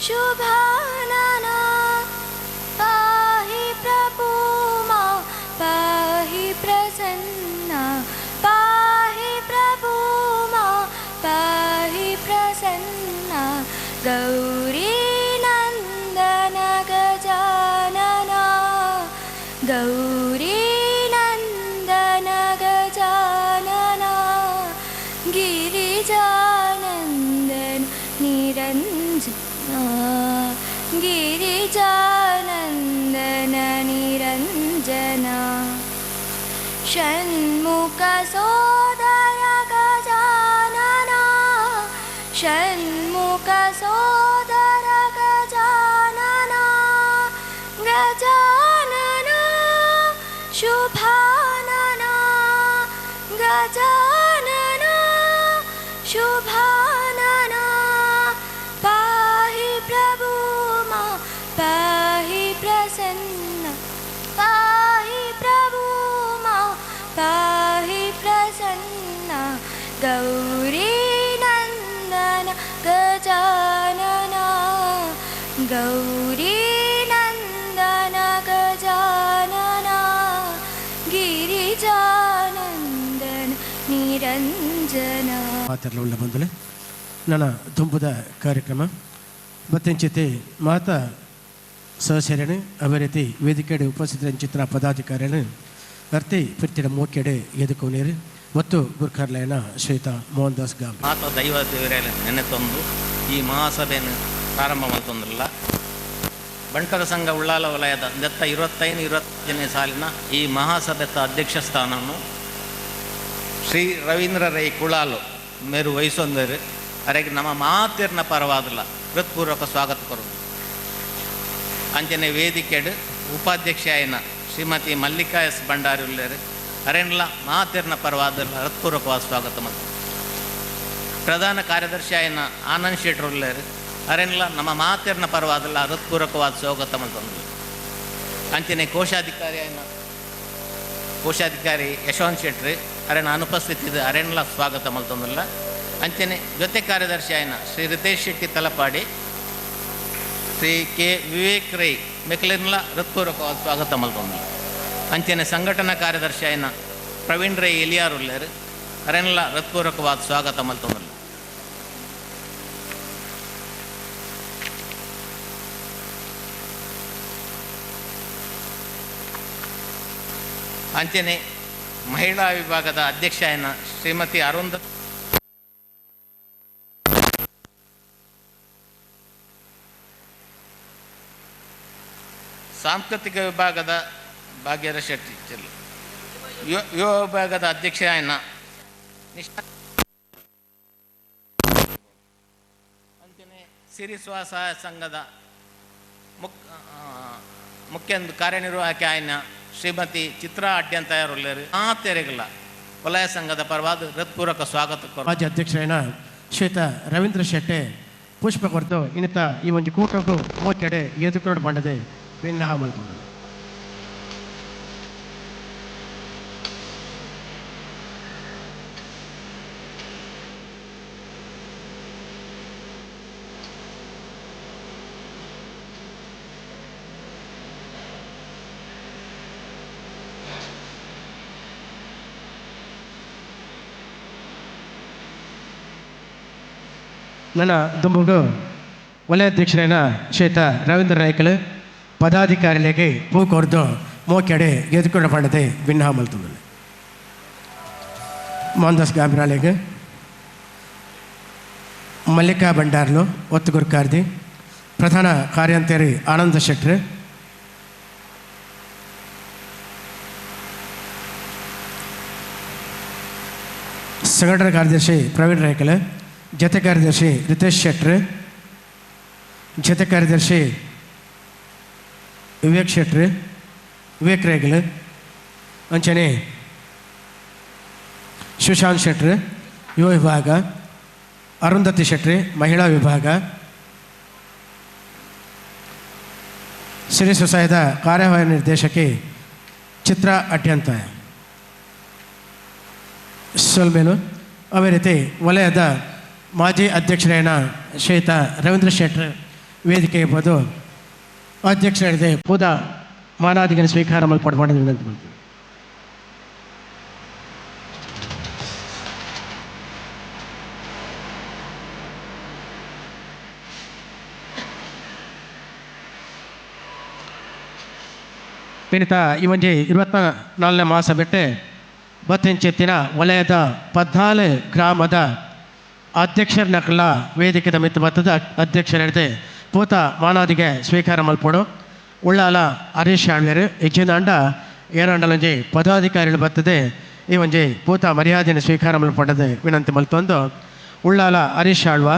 शुभानना पाहि प्रभु मां पाहि प्रसन्ना पाहि प्रभु मां पाहि प्रसन्ना गौरी नंदन गजानना गौरी नंदन गजानना गिरिजानंदन निरंजना गिरिजानंदन निरंजना षण्मुख सोदर गजानना षण्मुख सोदर गजानना गजानना शुभानना गजानना शुभानना पाहि प्रभु मां पाहि प्रसन्ना पाहि प्रभु मां पाहि प्रसन्ना गौरी नंदन गजानना गौरी नंदन गजानना ಗಿರಿಜಾನಂದನ ನಿರಂಜನ ಮಾತರ್ಲ ಬಂದಲೆ ನನ್ನ ದುಂಬುದ ಕಾರ್ಯಕ್ರಮ ಬತ್ತೆಂಚಿತೆ ಮಾತಾ ಸಹಚರ್ಯನು ಅವರತಿ ವೇದಿಕೆಡೆ ಉಪಸ್ಥಿತರ ಚಿತ್ರ ಪದಾಧಿಕಾರಿಯನ್ನು ಅರ್ತಿ ಪಿರ್ತಿನ ಮೋಕೆಡೆ ಎದುಕೋನೇರು ಮತ್ತು ಗುರ್ಖರ್ಲಯನ ಶ್ವೇತಾ ಮೋಹನ್ ದಾಸ್ ಗಾಮ್ ಮಾತಾ ದೈವ ದೇವರ ನೆನೆತಂದು ಈ ಮಹಾಸಭೆಯನ್ನು ಪ್ರಾರಂಭ ಮಾಡ್ತಂದ್ರಲ್ಲ ಬಂಟರ ಸಂಘ ಉಳ್ಳಾಲ ವಲಯದ 25-25ನೇ ಸಾಲಿನ ಈ ಮಹಾಸಭೆತ ಅಧ್ಯಕ್ಷ ಸ್ಥಾನವನ್ನು ಶ್ರೀ ರವೀಂದ್ರ ರೈ ಕುಳಾಲು ಮೇರು ವಹಿಸೊಂದರು ಅವರಿಗೆ ನಮ್ಮ ಮಾತಿರ್ನ ಪರವಾದಲ್ಲ ಹೃತ್ಪೂರ್ವಕ ಸ್ವಾಗತ ಕೊರೋದು ಅಂಚನೆ ವೇದಿಕೆಡು ಉಪಾಧ್ಯಕ್ಷ ಆಯ್ನ ಶ್ರೀಮತಿ ಮಲ್ಲಿಕಾ ಎಸ್ ಭಂಡಾರಿ ಉಳ್ಳೇರು ಅರೆನ್ಲ ಮಾತಿರ್ನ ಪರವಾದಲ್ಲ ಹೃತ್ಪೂರ್ವಕವಾದ ಸ್ವಾಗತ ಮತ್ತು ಪ್ರಧಾನ ಕಾರ್ಯದರ್ಶಿ ಆಯ್ನ ಆನಂದ್ ಶೆಟ್ರು ಉಳ್ಳೇರು ಅರೆನ್ಲ ನಮ್ಮ ಮಾತಿರ್ನ ಪರವಾದಲ್ಲ ಹೃತ್ಪೂರ್ವಕವಾದ ಸ್ವಾಗತ ಮಂತಂದ್ರು ಅಂಚನೆ ಕೋಶಾಧಿಕಾರಿ ಯಶವಂತ್ ಶೆಟ್ರಿ ಅರೆನ ಅನುಪಸ್ಥಿತಿದ ಅರೆನ್ಲ ಸ್ವಾಗತ ಮಲ್ತಂದ್ರಲ್ಲ ಅಂಚನೆ ಜೊತೆ ಕಾರ್ಯದರ್ಶಿ ಆಯ್ನ ಶ್ರೀ ರಿತೇಶ್ ಶೆಟ್ಟಿ ತಲಪಾಡಿ ಶ್ರೀ ಕೆ ವಿವೇಕ್ ರೈ ಮೆಕ್ಲಿನ್ಲ ಹೃತ್ಪೂರ್ವಕವಾದ ಸ್ವಾಗತ ಮಲ್ತಂದ್ರು ಅಂಚನೆ ಸಂಘಟನಾ ಕಾರ್ಯದರ್ಶಿ ಆಯ್ನ ಪ್ರವೀಣ್ ರೈ ಎಲಿಯಾರುಳ್ಳೇರು ಅರೆನ್ಲ ಹೃತ್ಪೂರ್ವಕವಾದ ಸ್ವಾಗತ ಮಲ್ತಂದ್ರಲ್ಲ ಅಂಚನೆ ಮಹಿಳಾ ವಿಭಾಗದ ಅಧ್ಯಕ್ಷ ಆಯ್ನ ಶ್ರೀಮತಿ ಅರುಂಧತಿ ಸಾಂಸ್ಕೃತಿಕ ವಿಭಾಗದ ಭಾಗ್ಯರ ಶೆಟ್ಟಿ ಯುವ ವಿಭಾಗದ ಅಧ್ಯಕ್ಷ ಆಯ್ನ ಅಂಚನೆ ಸಿರಿ ಸ್ವಸಹಾಯ ಸಂಘದ ಮುಖ್ಯ ಕಾರ್ಯನಿರ್ವಾಹಕ ಆಯ್ನ ಶ್ರೀಮತಿ ಚಿತ್ರಾ ಅಡ್ಯಂತಯರುಳ್ಳೇರು ತೆರೆಗಲ್ಲ ವಲಯ ಸಂಘದ ಪರವಾದ ಹೃತ್ಪೂರ್ವಕ ಸ್ವಾಗತ ರಾಜ್ಯ ಅಧ್ಯಕ್ಷರಾಯನ ಶ್ವೇತಾ ರವೀಂದ್ರ ಶೆಟ್ಟೆ ಪುಷ್ಪ ಕೊರತು ಇನ್ನಿತ ಈ ಒಂದು ಕೂಟಕ್ಕೂ ಮೋಕೆಡೆ ಎದುಕೊಂಡು ಬಂಡದೆ ಭಿನ್ನ ಮಲ್ಕೊಂಡು ನನ್ನ ದುಂಬುಗು ವಲಯಾಧ್ಯಕ್ಷರಾಯನ ಶ್ವೇತಾ ರವೀಂದ್ರ ನಾಯ್ಕಲು ಪದಾಧಿಕಾರಿಗಳಿಗೆ ಪೂ ಕೊರ್ದು ಮೋಕೆಡೆ ಎದುಕೊಂಡು ಪಡೆದೆ ಭಿನ್ನ ಮಲ್ತುಂದು ಮೋಹನ್ ದಾಸ್ ಗಾಂಭೀರಾಲೆಗೆ ಮಲ್ಲಿಕಾ ಭಂಡಾರ್ಲು ಒತ್ತುಗುರ್ಕಾರ್ದಿ ಪ್ರಧಾನ ಕಾರ್ಯಾಂತರಿ ಆನಂದ ಶೆಟ್ರು ಸಂಘಟನಾ ಕಾರ್ಯದರ್ಶಿ ಪ್ರವೀಣ್ ರಾಯ್ಕಲ್ ಜೊತೆ ಕಾರ್ಯದರ್ಶಿ ರಿತೇಶ್ ಶೆಟ್ರು ಜೊತೆ ಕಾರ್ಯದರ್ಶಿ ವಿವೇಕ್ ರೇಗಲ್ ಅಂಚನೆ ಸುಶಾಂತ್ ಶೆಟ್ರು ಯುವ ವಿಭಾಗ ಅರುಂಧತಿ ಶೆಟ್ರಿ ಮಹಿಳಾ ವಿಭಾಗ ಸಿರಿ ಸ್ವಸಹಾಯದ ಕಾರ್ಯವಾಹಿ ನಿರ್ದೇಶಕಿ ಚಿತ್ರಾ ಅಡ್ಯಂತ ಸೊಲ್ಮೇಲು ಅದೇ ರೀತಿ ವಲಯದ ಮಾಜಿ ಅಧ್ಯಕ್ಷರಾಯನ ಶ್ವೇತಾ ರವೀಂದ್ರ ಶೆಟ್ರು ವೇದಿಕೆ ಎಂಬುದು ಅಧ್ಯಕ್ಷರಿದೆ ಪೂದ ಮಾನಾದಿಗೆ ಸ್ವೀಕಾರ ಮಾಡಲು ವಿನಂತಿ ಮಾಡ್ತೀವಿ. ಪಿನಿತ ಈ ಒಂಜಿ 24ನೇ ಮಹಾಸಭೆ ಬತ್ತೆಂಚೆತ್ತಿನ ವಲಯದ 14 ಗ್ರಾಮದ ಅಧ್ಯಕ್ಷರನ್ನ ವೇದಿಕೆದ ಮಿತ್ತು ಬತ್ತದ ಅಧ್ಯಕ್ಷರಿದೆ ಪೂತ ಮಾನಾದಿಗೆ ಸ್ವೀಕಾರ ಮಲ್ಪಡು ಉಳ್ಳಾಲ ಹರೀಶ್ ಆಳ್ವೇರು ಹೆಚ್ಚಿನ ಅಂಡ ಏರಂಡಲಂಜಿ ಪದಾಧಿಕಾರಿಗಳು ಬರ್ತದೆ ಈ ಒಂಜಿ ಪೂತ ಮರ್ಯಾದೆಯನ್ನು ಸ್ವೀಕಾರ ಮಲ್ಪಡದೆ ವಿನಂತಿ ಮಲ್ತೊಂದು ಉಳ್ಳಾಲ ಹರೀಶ್ ಆಳ್ವ,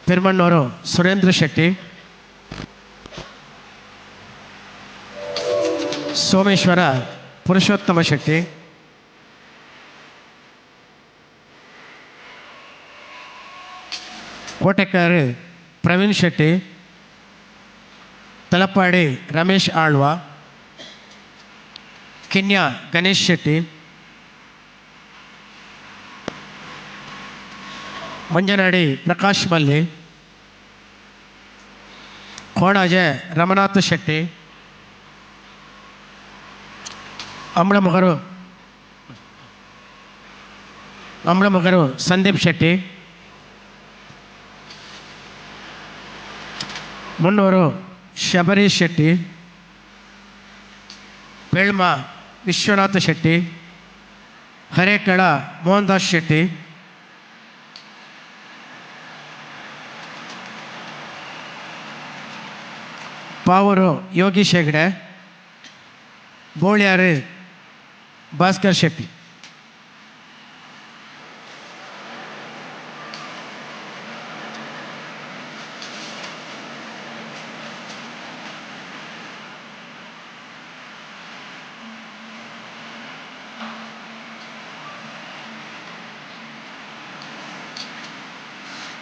ಪೆರ್ಮಣ್ಣವರು ಸುರೇಂದ್ರ ಶೆಟ್ಟಿ, ಸೋಮೇಶ್ವರ ಪುರುಷೋತ್ತಮ ಶೆಟ್ಟಿ, ಕೋಟೆಕಾರ್ ಪ್ರವೀಣ್ ಶೆಟ್ಟಿ, ತಲಪಾಡಿ ರಮೇಶ್ ಆಳ್ವ, ಕಿನ್ಯಾ ಗಣೇಶ್ ಶೆಟ್ಟಿ, ಮಂಜನಾಡಿ ಪ್ರಕಾಶ್ ಮಲ್ಲಿ, ಕೋಣಾಜೆ ರಮನಾಥ್ ಶೆಟ್ಟಿ, ಅಮ್ಳಮಗರು ಸಂದೀಪ್ ಶೆಟ್ಟಿ, ಮುನ್ನೂರು ಶಬರೀಶ್ ಶೆಟ್ಟಿ, ಬೆಳ್ಮ ವಿಶ್ವನಾಥ ಶೆಟ್ಟಿ, ಹರೇಕಳ ಮೋಹನ್ ದಾಸ್ ಶೆಟ್ಟಿ, ಪಾವೂರು ಯೋಗೀಶ್ ಹೆಗ್ಡೆ, ಬೋಳ್ಯಾರು ಭಾಸ್ಕರ್ ಶೆಟ್ಟಿ.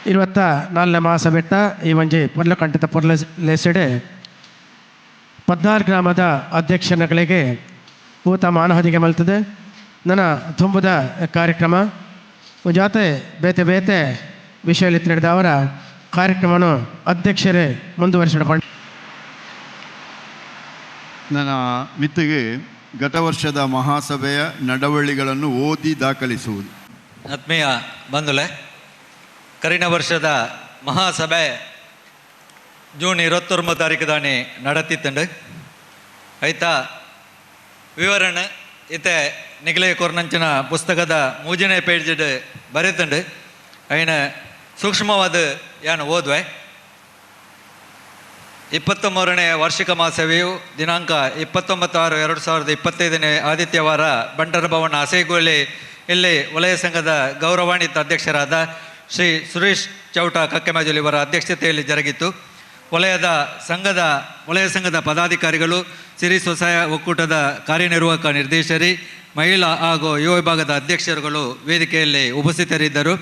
ಇರುವತ್ತ 4ನೇ ಮಹಾಸಭೆ ಈ ಒಂಜಿ ಪೊರ್ಲಕಂಠದ ಪೊರ್ಲೆಸೆಡೆ 14 ಗ್ರಾಮದ ಅಧ್ಯಕ್ಷರುಗಳಿಗೆ ಪೂತ ಮಾನಹದಿಗೆ ಮಲ್ತದೆ ನನ್ನ ತುಂಬದ ಕಾರ್ಯಕ್ರಮ ಜಾತೆ ಬೇತೆ ಬೇತೆ ವಿಷಯದಲ್ಲಿ ನಡೆದ ಅವರ ಕಾರ್ಯಕ್ರಮವನ್ನು ಅಧ್ಯಕ್ಷರೇ ಮುಂದುವರಿಸಿದ ನನ್ನ ಮಿತ್ತಿಗೆ ಗತ ವರ್ಷದ ಮಹಾಸಭೆಯ ನಡವಳಿಗಳನ್ನು ಓದಿ ದಾಖಲಿಸುವುದು. ಆತ್ಮೀಯ ಬಂಧುಲೆ, ಕರಿನ ವರ್ಷದ ಮಹಾಸಭೆ ಜೂನ್ 29 ತಾರೀಕು ನಡತಿತ್ತಂಡು ಐತ ವಿವರಣೆ ಇತ್ತೆ ನಿಗಲೆ ಕೊರ್ನಂಚಿನ ಪುಸ್ತಕದ 3ನೇ ಪೇಜ್ ಬರೀತಂಡು ಅಯ್ನ ಸೂಕ್ಷ್ಮವಾದ ಏನು ಓದ್ವೆ. 23ನೇ ವಾರ್ಷಿಕ ಮಹಾಸಭೆಯು ದಿನಾಂಕ 29/6/2025 ಆದಿತ್ಯವಾರ ಬಂಟರ ಭವನ ಹಸೇಗೋಳಿ ಇಲ್ಲಿ ವಲಯ ಸಂಘದ ಗೌರವಾನ್ವಿತ ಅಧ್ಯಕ್ಷರಾದ ಶ್ರೀ ಸುರೇಶ್ ಚೌಟ ಕಕ್ಕೆಮಾಜುಲಿ ಇವರ ಅಧ್ಯಕ್ಷತೆಯಲ್ಲಿ ಜರುಗಿತು. ವಲಯ ಸಂಘದ ಪದಾಧಿಕಾರಿಗಳು, ಸಿರಿ ಸ್ವಸಹಾಯ ಒಕ್ಕೂಟದ ಕಾರ್ಯನಿರ್ವಾಹಕ ನಿರ್ದೇಶಕರು, ಮಹಿಳಾ ಹಾಗೂ ಯುವ ವಿಭಾಗದ ಅಧ್ಯಕ್ಷರುಗಳು ವೇದಿಕೆಯಲ್ಲಿ ಉಪಸ್ಥಿತರಿದ್ದರು.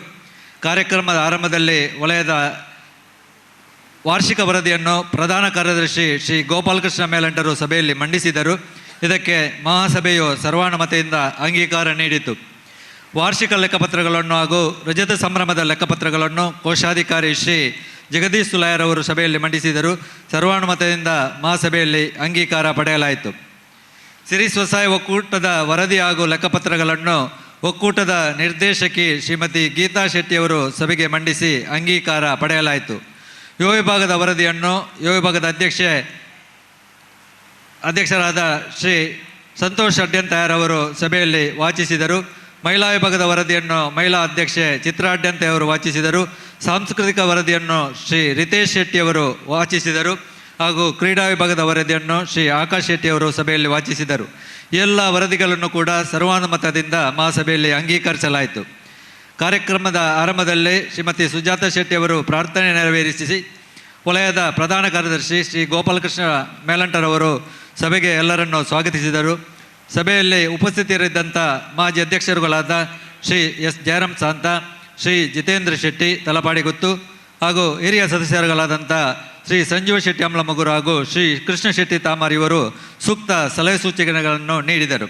ಕಾರ್ಯಕ್ರಮದ ಆರಂಭದಲ್ಲಿ ವಲಯದ ವಾರ್ಷಿಕ ವರದಿಯನ್ನು ಪ್ರಧಾನ ಕಾರ್ಯದರ್ಶಿ ಶ್ರೀ ಗೋಪಾಲಕೃಷ್ಣ ಮೇಲಂಟರು ಸಭೆಯಲ್ಲಿ ಮಂಡಿಸಿದರು. ಇದಕ್ಕೆ ಮಹಾಸಭೆಯು ಸರ್ವಾನುಮತೆಯಿಂದ ಅಂಗೀಕಾರ ನೀಡಿತು. ವಾರ್ಷಿಕ ಲೆಕ್ಕಪತ್ರಗಳನ್ನು ಹಾಗೂ ರಜತ ಸಂಭ್ರಮದ ಲೆಕ್ಕಪತ್ರಗಳನ್ನು ಕೋಶಾಧಿಕಾರಿ ಶ್ರೀ ಜಗದೀಶ್ ಸುಲಾಯರ್ ಅವರು ಸಭೆಯಲ್ಲಿ ಮಂಡಿಸಿದರು. ಸರ್ವಾನುಮತದಿಂದ ಮಹಾಸಭೆಯಲ್ಲಿ ಅಂಗೀಕಾರ ಪಡೆಯಲಾಯಿತು. ಸಿರಿ ಸ್ವಸಹಾಯ ಒಕ್ಕೂಟದ ವರದಿ ಹಾಗೂ ಲೆಕ್ಕಪತ್ರಗಳನ್ನು ಒಕ್ಕೂಟದ ನಿರ್ದೇಶಕಿ ಶ್ರೀಮತಿ ಗೀತಾ ಶೆಟ್ಟಿಯವರು ಸಭೆಗೆ ಮಂಡಿಸಿ ಅಂಗೀಕಾರ ಪಡೆಯಲಾಯಿತು. ಯುವ ವಿಭಾಗದ ವರದಿಯನ್ನು ಯುವ ವಿಭಾಗದ ಅಧ್ಯಕ್ಷರಾದ ಶ್ರೀ ಸಂತೋಷ್ ಅಡ್ಯಂತಯರವರು ಸಭೆಯಲ್ಲಿ ವಾಚಿಸಿದರು. ಮಹಿಳಾ ವಿಭಾಗದ ವರದಿಯನ್ನು ಮಹಿಳಾ ಅಧ್ಯಕ್ಷೆ ಚಿತ್ರಾ ಅಡ್ಯಂತೆಯವರು ವಾಚಿಸಿದರು. ಸಾಂಸ್ಕೃತಿಕ ವರದಿಯನ್ನು ಶ್ರೀ ರಿತೇಶ್ ಶೆಟ್ಟಿಯವರು ವಾಚಿಸಿದರು ಹಾಗೂ ಕ್ರೀಡಾ ವಿಭಾಗದ ವರದಿಯನ್ನು ಶ್ರೀ ಆಕಾಶ್ ಶೆಟ್ಟಿಯವರು ಸಭೆಯಲ್ಲಿ ವಾಚಿಸಿದರು. ಎಲ್ಲ ವರದಿಗಳನ್ನು ಕೂಡ ಸರ್ವಾನುಮತದಿಂದ ಮಹಾಸಭೆಯಲ್ಲಿ ಅಂಗೀಕರಿಸಲಾಯಿತು. ಕಾರ್ಯಕ್ರಮದ ಆರಂಭದಲ್ಲಿ ಶ್ರೀಮತಿ ಸುಜಾತ ಶೆಟ್ಟಿಯವರು ಪ್ರಾರ್ಥನೆ ನೆರವೇರಿಸಿ ವಲಯದ ಪ್ರಧಾನ ಕಾರ್ಯದರ್ಶಿ ಶ್ರೀ ಗೋಪಾಲಕೃಷ್ಣ ಮೇಲಂಟರವರು ಸಭೆಗೆ ಎಲ್ಲರನ್ನು ಸ್ವಾಗತಿಸಿದರು. ಸಭೆಯಲ್ಲಿ ಉಪಸ್ಥಿತರಿದ್ದಂಥ ಮಾಜಿ ಅಧ್ಯಕ್ಷರುಗಳಾದ ಶ್ರೀ ಎಸ್ ಜಯರಾಮ್ ಸಾಂತ, ಶ್ರೀ ಜಿತೇಂದ್ರ ಶೆಟ್ಟಿ ತಲಪಾಡಿಗುತ್ತು ಹಾಗೂ ಹಿರಿಯ ಸದಸ್ಯರುಗಳಾದಂಥ ಶ್ರೀ ಸಂಜೀವ ಶೆಟ್ಟಿ ಅಮ್ಲಮಗುರು ಹಾಗೂ ಶ್ರೀ ಕೃಷ್ಣ ಶೆಟ್ಟಿ ತಾಮಾರ್ ಇವರು ಸೂಕ್ತ ಸಲಹೆ ಸೂಚನೆಗಳನ್ನು ನೀಡಿದರು.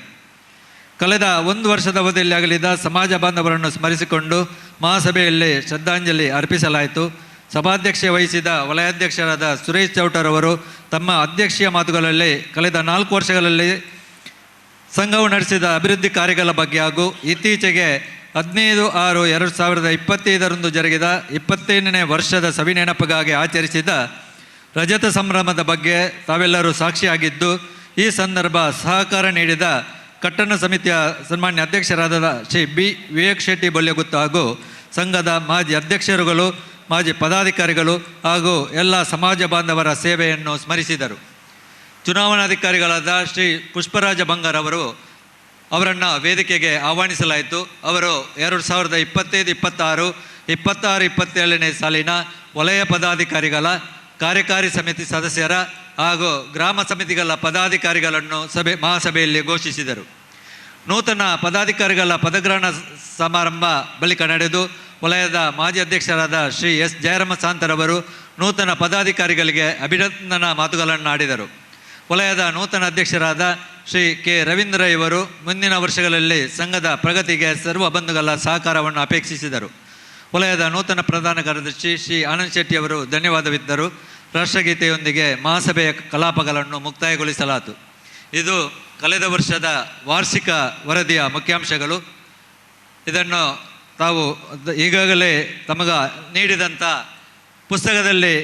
ಕಳೆದ 1 ವರ್ಷದ ಅವಧಿಯಲ್ಲಿ ಆಗಲಿದ್ದ ಸಮಾಜ ಬಾಂಧವರನ್ನು ಸ್ಮರಿಸಿಕೊಂಡು ಮಹಾಸಭೆಯಲ್ಲಿ ಶ್ರದ್ಧಾಂಜಲಿ ಅರ್ಪಿಸಲಾಯಿತು. ಸಭಾಧ್ಯಕ್ಷೆ ವಹಿಸಿದ ವಲಯಾಧ್ಯಕ್ಷರಾದ ಸುರೇಶ್ ಚೌಟರ್ ಅವರು ತಮ್ಮ ಅಧ್ಯಕ್ಷೀಯ ಮಾತುಗಳಲ್ಲಿ ಕಳೆದ 4 ವರ್ಷಗಳಲ್ಲಿ ಸಂಘವು ನಡೆಸಿದ ಅಭಿವೃದ್ಧಿ ಕಾರ್ಯಗಳ ಬಗ್ಗೆ ಹಾಗೂ ಇತ್ತೀಚೆಗೆ 15/6/2025 ಜರುಗಿದ 25ನೇ ವರ್ಷದ ಸವಿನೆನಪಿಗಾಗಿ ಆಚರಿಸಿದ ರಜತ ಸಂಭ್ರಮದ ಬಗ್ಗೆ ತಾವೆಲ್ಲರೂ ಸಾಕ್ಷಿಯಾಗಿದ್ದು, ಈ ಸಂದರ್ಭ ಸಹಕಾರ ನೀಡಿದ ಕಟ್ಟಣ ಸಮಿತಿಯ ಸನ್ಮಾನ್ಯ ಅಧ್ಯಕ್ಷರಾದ ಶ್ರೀ ಬಿ ವಿವೇಕ್ ಶೆಟ್ಟಿ ಬೊಲ್ಯಗುತ್ತ ಹಾಗೂ ಸಂಘದ ಮಾಜಿ ಅಧ್ಯಕ್ಷರುಗಳು, ಮಾಜಿ ಪದಾಧಿಕಾರಿಗಳು ಹಾಗೂ ಎಲ್ಲ ಸಮಾಜ ಬಾಂಧವರ ಸೇವೆಯನ್ನು ಸ್ಮರಿಸಿದರು. ಚುನಾವಣಾಧಿಕಾರಿಗಳಾದ ಶ್ರೀ ಪುಷ್ಪರಾಜ ಬಂಗಾರ್ ಅವರನ್ನು ವೇದಿಕೆಗೆ ಆಹ್ವಾನಿಸಲಾಯಿತು. ಅವರು 2025-26, 26-27ನೇ ಸಾಲಿನ ವಲಯ ಪದಾಧಿಕಾರಿಗಳ, ಕಾರ್ಯಕಾರಿ ಸಮಿತಿ ಸದಸ್ಯರ ಹಾಗೂ ಗ್ರಾಮ ಸಮಿತಿಗಳ ಪದಾಧಿಕಾರಿಗಳನ್ನು ಮಹಾಸಭೆಯಲ್ಲಿ ಘೋಷಿಸಿದರು. ನೂತನ ಪದಾಧಿಕಾರಿಗಳ ಪದಗ್ರಹಣ ಸಮಾರಂಭ ಬಳಿಕ ನಡೆದು ವಲಯದ ಮಾಜಿ ಅಧ್ಯಕ್ಷರಾದ ಶ್ರೀ ಎಸ್ ಜಯರಾಮ ಸಾಂತರವರು ನೂತನ ಪದಾಧಿಕಾರಿಗಳಿಗೆ ಅಭಿನಂದನಾ ಮಾತುಗಳನ್ನು ಆಡಿದರು. ವಲಯದ ನೂತನ ಅಧ್ಯಕ್ಷರಾದ ಶ್ರೀ ಕೆ ರವೀಂದ್ರ ಇವರು ಮುಂದಿನ ವರ್ಷಗಳಲ್ಲಿ ಸಂಘದ ಪ್ರಗತಿಗೆ ಸರ್ವ ಬಂಧುಗಳ ಸಹಕಾರವನ್ನು ಅಪೇಕ್ಷಿಸಿದರು. ವಲಯದ ನೂತನ ಪ್ರಧಾನ ಕಾರ್ಯದರ್ಶಿ ಶ್ರೀ ಆನಂದ್ ಶೆಟ್ಟಿ ಅವರು ಧನ್ಯವಾದವಿದ್ದರು. ರಾಷ್ಟ್ರಗೀತೆಯೊಂದಿಗೆ ಮಹಾಸಭೆಯ ಕಲಾಪಗಳನ್ನು ಮುಕ್ತಾಯಗೊಳಿಸಲಾಯಿತು. ಇದು ಕಳೆದ ವರ್ಷದ ವಾರ್ಷಿಕ ವರದಿಯ ಮುಖ್ಯಾಂಶಗಳು. ಇದನ್ನು ತಾವು ಈಗಾಗಲೇ ತಮಗ ನೀಡಿದಂಥ ಪುಸ್ತಕದಲ್ಲಿ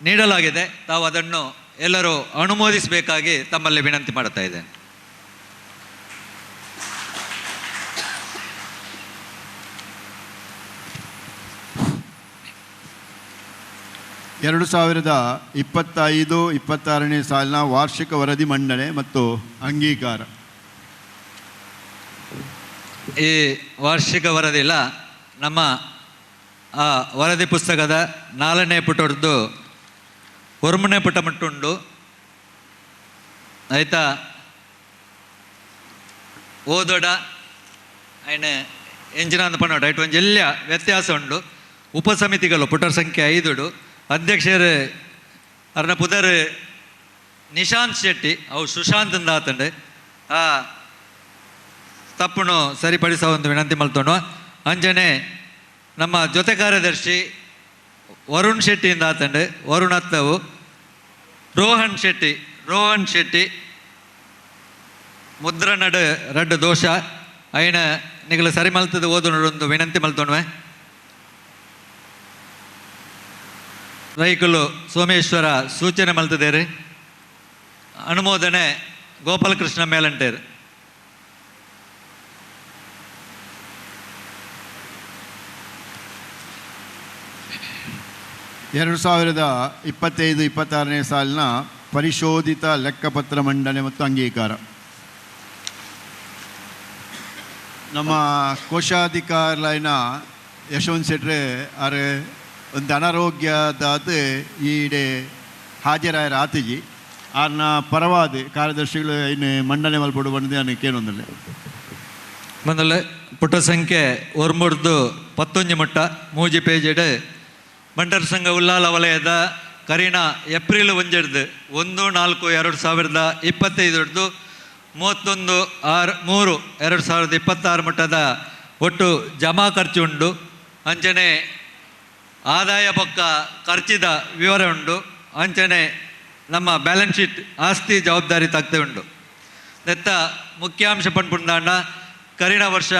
ನೀಡಲಾಗಿದೆ. ತಾವು ಅದನ್ನು ಎಲ್ಲರೂ ಅನುಮೋದಿಸಬೇಕಾಗಿ ತಮ್ಮಲ್ಲಿ ವಿನಂತಿ ಮಾಡ್ತಾ ಇದ್ದೇನೆ. ಎರಡು 2025-26ನೇ ಸಾಲಿನ ವಾರ್ಷಿಕ ವರದಿ ಮಂಡನೆ ಮತ್ತು ಅಂಗೀಕಾರ. ಈ ವಾರ್ಷಿಕ ವರದಿಲ್ಲ ನಮ್ಮ ಆ ವರದಿ ಪುಸ್ತಕದ 4ನೇ ಪುಟದ್ದು 1ನೇ ಪುಟ ಮಟ್ಟುಂಡು ಆಯ್ತಾ. ಓದೋಡ ಆಯ್ನ ಎಂಜಿನ ಪನ್ನೋಡ ಐಟ್ ಒಂದು ಎಲ್ಲ ವ್ಯತ್ಯಾಸ ಉಂಡು. ಉಪಸಮಿತಿಗಳು ಪುಟರ್ ಸಂಖ್ಯೆ 5 ಅಧ್ಯಕ್ಷರು ಅರ್ನ ಪುದರ್ ನಿಶಾಂತ್ ಶೆಟ್ಟಿ ಅವು ಸುಶಾಂತ್ ಆತಂಡು ಆ ತಪ್ಪುನು ಸರಿಪಡಿಸೋ ಒಂದು ವಿನಂತಿ ಮಲ್ತೋಣ. ಅಂಜನೆ ನಮ್ಮ ಜೊತೆ ಕಾರ್ಯದರ್ಶಿ ವರುಣ್ ಶೆಟ್ಟಿಯಿಂದ ಆತಂಡು ವರುಣ್ ಹತ್ತವು ರೋಹನ್ ಶೆಟ್ಟಿ ಮುದ್ರ ನಡು ರಡ್ಡು ದೋಷ ಅಯ್ಯನ ನಿಗಲು ಸರಿ ಮಲ್ತದ ಓದು ಒಂದು ವಿನಂತಿ ಮಲ್ತೋಣ್ವೆ. ರೈಕುಲು ಸೋಮೇಶ್ವರ ಸೂಚನೆ ಮಲ್ತದೇರಿ. ಅನುಮೋದನೆ ಗೋಪಾಲಕೃಷ್ಣ ಮೇಲಂಟೇರು. 2025-26ನೇ ಸಾಲಿನ ಪರಿಶೋಧಿತ ಲೆಕ್ಕಪತ್ರ ಮಂಡನೆ ಮತ್ತು ಅಂಗೀಕಾರ. ನಮ್ಮ ಕೋಶಾಧಿಕಾರಿನ ಯಶವಂತ್ ಶೆಟ್ರೆ ಅರೆ ಒಂದು ಅನಾರೋಗ್ಯದಾದ ಈಡೆ ಹಾಜರಾಯರ ಆತಿಜಿ ಆರ್ನ ಪರವಾದ ಕಾರ್ಯದರ್ಶಿಗಳು ಇನ್ನು ಮಂಡನೆ ಮಲ್ಪಡು ಬಂದಿದೆ ನನಗೆ ಕೇಳೊಂದಲ್ಲ ಮೊದಲು ಪುಟ ಸಂಖ್ಯೆ 19 ಮುಟ್ಟ ಮೂಜಿ ಪೇಜ್ ಬಂಡರ್ ಸಂಘ ಉಲ್ಲಾಲ ವಲಯದ ಕರೀಣ ಏಪ್ರಿಲ್ 1/4/2025 31/6/2026 ಮುಟ್ಟದ ಒಟ್ಟು ಜಮಾ ಖರ್ಚು ಉಂಡು. ಅಂಚನೆ ಆದಾಯ ಪಕ್ಕ ಖರ್ಚಿದ ವಿವರ ಉಂಡು. ಅಂಚನೆ ನಮ್ಮ ಬ್ಯಾಲೆನ್ಸ್ ಶೀಟ್ ಆಸ್ತಿ ಜವಾಬ್ದಾರಿ ತಗ್ತೆ ಉಂಡು. ನೆತ್ತ ಮುಖ್ಯಾಂಶ ಪಂಡ್ಪುಂದಾಂಡ ಕರೀಣ ವರ್ಷ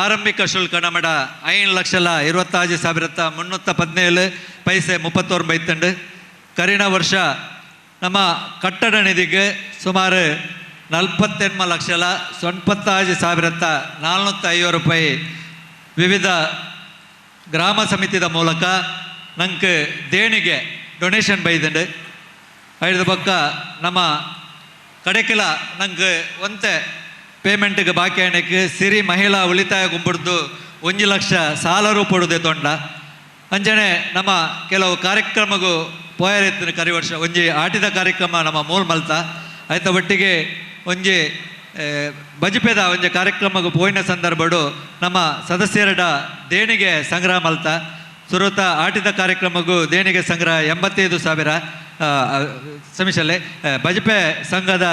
ಆರಂಭಿಕ ಶುಲ್ಕ ನಮ್ಮಡ 5,20,317 ಬೈತಂಡು. ಕರೀಣ ವರ್ಷ ನಮ್ಮ ಕಟ್ಟಡ ನಿಧಿಗೆ ಸುಮಾರು 48,95,450 ರೂಪಾಯಿ ವಿವಿಧ ಗ್ರಾಮ ಸಮಿತಿದ ಮೂಲಕ ನಂಗೆ ದೇಣಿಗೆ ಡೊನೇಷನ್ ಬೈದಂಡು. ಐದು ಪಕ್ಕ ನಮ್ಮ ಕಡೆಕೆಲ ನಂಗೆ ಒಂತೆ ಪೇಮೆಂಟ್ಗೆ ಬಾಕಿ ಆಣಕ್ಕೆ ಸಿರಿ ಮಹಿಳಾ ಉಳಿತಾಯ ಗುಂಪುಡ್ದು 1 ಲಕ್ಷ ಸಾಲ ರೂಪಡುದೆ ತೊಂಡ. ಅಂಜನೆ ನಮ್ಮ ಕೆಲವು ಕಾರ್ಯಕ್ರಮಗೂ ಪೋಯರೆತ್ತಿನ ಕರಿ ವರ್ಷ ಒಂಜಿ ಆಟಿದ ಕಾರ್ಯಕ್ರಮ ನಮ್ಮ ಮೂಲ್ ಮಲ್ತ ಆಯ್ತ ಒಟ್ಟಿಗೆ ಒಂಜಿ ಬಜಿಪೆದ ಒಂಜಿ ಕಾರ್ಯಕ್ರಮಗೂ ಪೋಯಿನ ಸಂದರ್ಭಡು ನಮ್ಮ ಸದಸ್ಯರಡ ದೇಣಿಗೆ ಸಂಗ್ರಹ ಮಲ್ತ. ಸುರತ ಆಟಿದ ಕಾರ್ಯಕ್ರಮಗೂ ದೇಣಿಗೆ ಸಂಗ್ರಹ 85,000 ಸಮಿಷಲೆ. ಬಜಪೆ ಸಂಘದ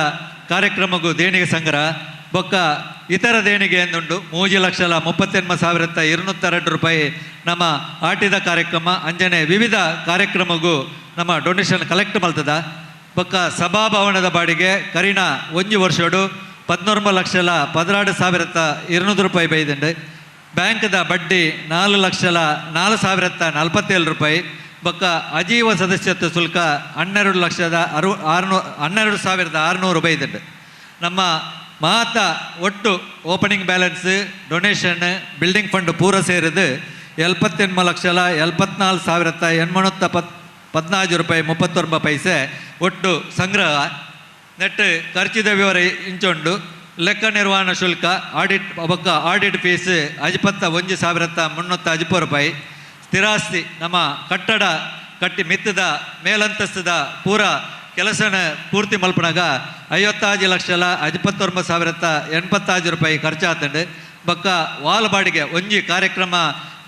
ಕಾರ್ಯಕ್ರಮಗೂ ದೇಣಿಗೆ ಸಂಗ್ರಹ ಬೊಕ್ಕ ಇತರ ದೇಣಿಗೆ ಎಂದುಂಡು 3,38,202 ರೂಪಾಯಿ ನಮ್ಮ ಆಟಿದ ಕಾರ್ಯಕ್ರಮ ಅಂಜನೆ ವಿವಿಧ ಕಾರ್ಯಕ್ರಮಗೂ ನಮ್ಮ ಡೊನೇಷನ್ ಕಲೆಕ್ಟ್ ಮಲ್ತದ. ಬೊಕ್ಕ ಸಭಾಭವನದ ಬಾಡಿಗೆ ಕರಿನ 1 ವರ್ಷಡು 14,16,200 ರೂಪಾಯಿ ಬೈದುಂಡು. ಬ್ಯಾಂಕ್ದ ಬಡ್ಡಿ 4,04,047 ರೂಪಾಯಿ. ಬೊಕ್ಕ ಅಜೀವ ಸದಸ್ಯತ್ವ ಶುಲ್ಕ 12,600 ಬೈದುಂಡು. ನಮ್ಮ ಮಾತ ಒಟ್ಟು opening balance donation building fund ಪೂರ ಸೇರಿದು 74,74,814 ರೂಪಾಯಿ 39 ಪೈಸೆ ಒಟ್ಟು ಸಂಗ್ರಹ. ನೆಟ್ಟು ಖರ್ಚಿದ ವಿವರ ಇಂಚೊಂಡು ಲೆಕ್ಕ ನಿರ್ವಹಣಾ ಶುಲ್ಕ ಆಡಿಟ್ ಬೊಕ್ಕ ಆಡಿಟ್ ಫೀಸ್ 51,310 ರೂಪಾಯಿ. ಸ್ಥಿರಾಸ್ತಿ ನಮ್ಮ ಕಟ್ಟಡ ಕಟ್ಟಿ ಮಿತ್ತದ ಮೇಲಂತಸ್ತದ ಪೂರ ಕೆಲಸನ ಪೂರ್ತಿ ಮಲ್ಪನಾಗ 55,59,085 ರೂಪಾಯಿ ಖರ್ಚಾತಂಡು. ಬೊಕ್ಕ ವಾಲ್ ಬಾಡಿಗೆ ಒಂಜಿ ಕಾರ್ಯಕ್ರಮ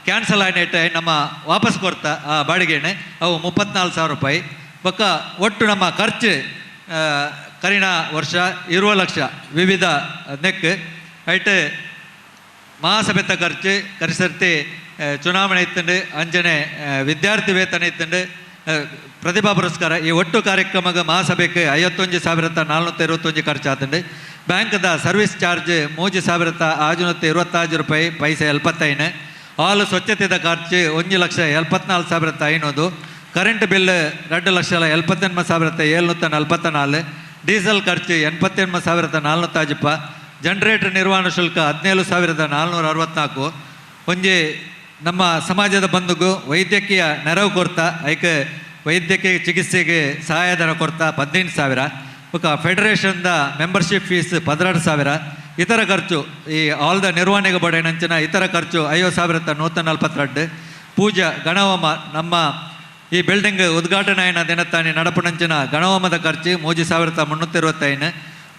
ಕ್ಯಾನ್ಸಲ್ ಆಯ್ನೈಟೆ ನಮ್ಮ ವಾಪಸ್ ಕೊಡ್ತಾ ಆ ಬಾಡಿಗೆನೆ ಅವು 34,000 ರೂಪಾಯಿ. ಬೊಕ್ಕ ಒಟ್ಟು ನಮ್ಮ ಖರ್ಚು ಕರಿನ ವರ್ಷ 20 ಲಕ್ಷ ವಿವಿಧ ನೆಕ್ ಐಟು ಮಹಾಸಭೆತ ಖರ್ಚು ಕರಿಸರ್ತಿ ಚುನಾವಣೆ ಇತ್ತಂಡು ಅಂಜನೆ ವಿದ್ಯಾರ್ಥಿ ವೇತನ ಇತ್ತಂಡು ಪ್ರತಿಭಾ ಪುರಸ್ಕಾರ ಈ ಒಟ್ಟು ಕಾರ್ಯಕ್ರಮಕ್ಕೆ ಮಹಾಸಭೆಗೆ 51,421 ಖರ್ಚಾತಂಡು. ಬ್ಯಾಂಕ್ದ ಸರ್ವಿಸ್ ಚಾರ್ಜ್ 3,625 ರೂಪಾಯಿ ಪೈಸೆ 75. ಹಾಲು ಸ್ವಚ್ಛತೆದ ಖರ್ಚು 1,74,500. Current bill 2,78,744. ಡೀಸೆಲ್ ಖರ್ಚು 88,410. ಜನರೇಟರ್ ನಿರ್ವಹಣಾ ಶುಲ್ಕ 17,464. ಒಂಜಿ ನಮ್ಮ ಸಮಾಜದ ಬಂಧುಗೂ ವೈದ್ಯಕೀಯ ನೆರವು ಕೊಡ್ತಾ ಐಕೆ ವೈದ್ಯಕೀಯ ಚಿಕಿತ್ಸೆಗೆ ಸಹಾಯಧನ ಕೊಡ್ತಾ 18,000. ಬೊಕ್ಕ ಫೆಡರೇಷನ್ದ ಮೆಂಬರ್ಶಿಪ್ ಫೀಸ್ 12,000. ಇತರ ಖರ್ಚು ಈ ಆಲ್ದ ನಿರ್ವಹಣೆಗೆ ಬಡೇನಂಚಿನ ಇತರ ಖರ್ಚು 5,142. ಪೂಜಾ ಗಣಹೋಮ ನಮ್ಮ ಈ ಬಿಲ್ಡಿಂಗ್ ಉದ್ಘಾಟನೆ ಆಯ್ನ ದಿನತ್ತಾನೆ ನಡಪುನಂಚಿನ ಗಣಹೋಮದ ಖರ್ಚು 3,325.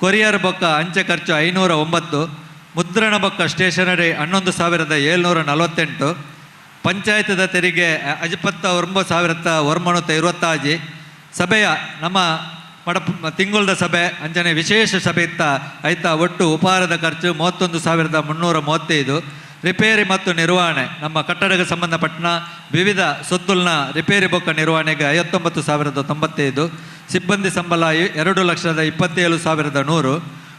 ಕೊರಿಯರ್ ಬೊಕ್ಕ ಅಂಚೆ ಖರ್ಚು 509. ಮುದ್ರಣ ಬೊಕ್ಕ ಸ್ಟೇಷನರಿ 11,748. ಪಂಚಾಯತದ ತೆರಿಗೆ 59,926. ಸಭೆಯ ನಮ್ಮ ತಿಂಗಳದ ಸಭೆ ಅಂಜನೆ ವಿಶೇಷ ಸಭೆ ಇತ್ತ ಆಯ್ತಾ ಒಟ್ಟು ಉಪಹಾರದ ಖರ್ಚು 31,335. ರಿಪೇರಿ ಮತ್ತು ನಿರ್ವಹಣೆ ನಮ್ಮ ಕಟ್ಟಡಕ್ಕೆ ಸಂಬಂಧಪಟ್ಟ ವಿವಿಧ ಸೊತ್ತುಲ್ನ ರಿಪೇರಿ ಬೊಕ್ಕ ನಿರ್ವಹಣೆಗೆ 59,095. ಸಿಬ್ಬಂದಿ ಸಂಬಳ 2,27,100.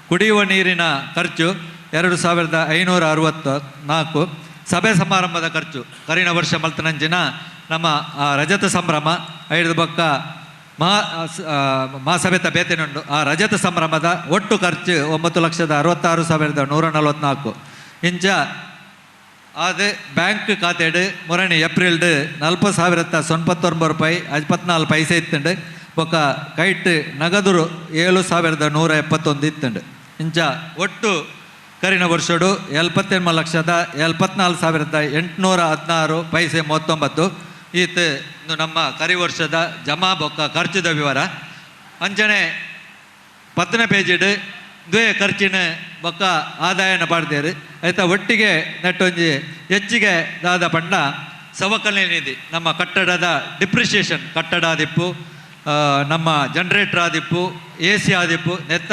ಕುಡಿಯುವ ನೀರಿನ ಖರ್ಚು 2,564. ಸಭೆ ಸಮಾರಂಭದ ಖರ್ಚು ಕರಿನ ವರ್ಷ ಮಲ್ತನಂಜಿನ ನಮ್ಮ ರಜತ ಸಂಭ್ರಮ ಐದು ಬೊಕ್ಕ ಮಹಾಸಭೆತ ಬೇತನುಂಡು. ಆ ರಜತ ಸಂಭ್ರಮದ ಒಟ್ಟು ಖರ್ಚು 9,66,144. ಇಂಚ ಅದು ಬ್ಯಾಂಕ್ ಖಾತೆಡು ಮೊರಣಿ ಏಪ್ರಿಲ್ಡು 40,099 ರೂಪಾಯಿ 54 ಪೈಸೆ ಇತ್ತುಂಡು. ಬೊಕ್ಕ ಕೈಟ್ ನಗದು 7,171 ಇತ್ತುಂಡು. ಇಂಚ ಒಟ್ಟು ಕರಿನ ವರ್ಷಡು 74,74,816 ಪೈಸೆ 39. ಈತ ನಮ್ಮ ಕರಿ ವರ್ಷದ ಜಮಾ ಬೊಕ್ಕ ಖರ್ಚುದ ವಿವರ ಅಂಚನೆ 10ನೇ ಪೇಜಿಡು ದ್ವೇ ಖರ್ಚಿನ ಬೊಕ್ಕ ಆದಾಯನ ಪಾಡ್ದೇರು ಆಯ್ತಾ. ಒಟ್ಟಿಗೆ ನೆಟ್ಟೊಂಜಿ ಹೆಚ್ಚಿಗೆ ದಾದ ಪಂಡ ಸವಕಲನೆ ನಿಧಿ ನಮ್ಮ ಕಟ್ಟಡದ ಡಿಪ್ರಿಷಿಯೇಷನ್ ಕಟ್ಟಡ ಆದಿಪ್ಪು ನಮ್ಮ ಜನರೇಟರ್ ಆದಿಪ್ಪು AC ಆದಿಪ್ಪು ನೆತ್ತ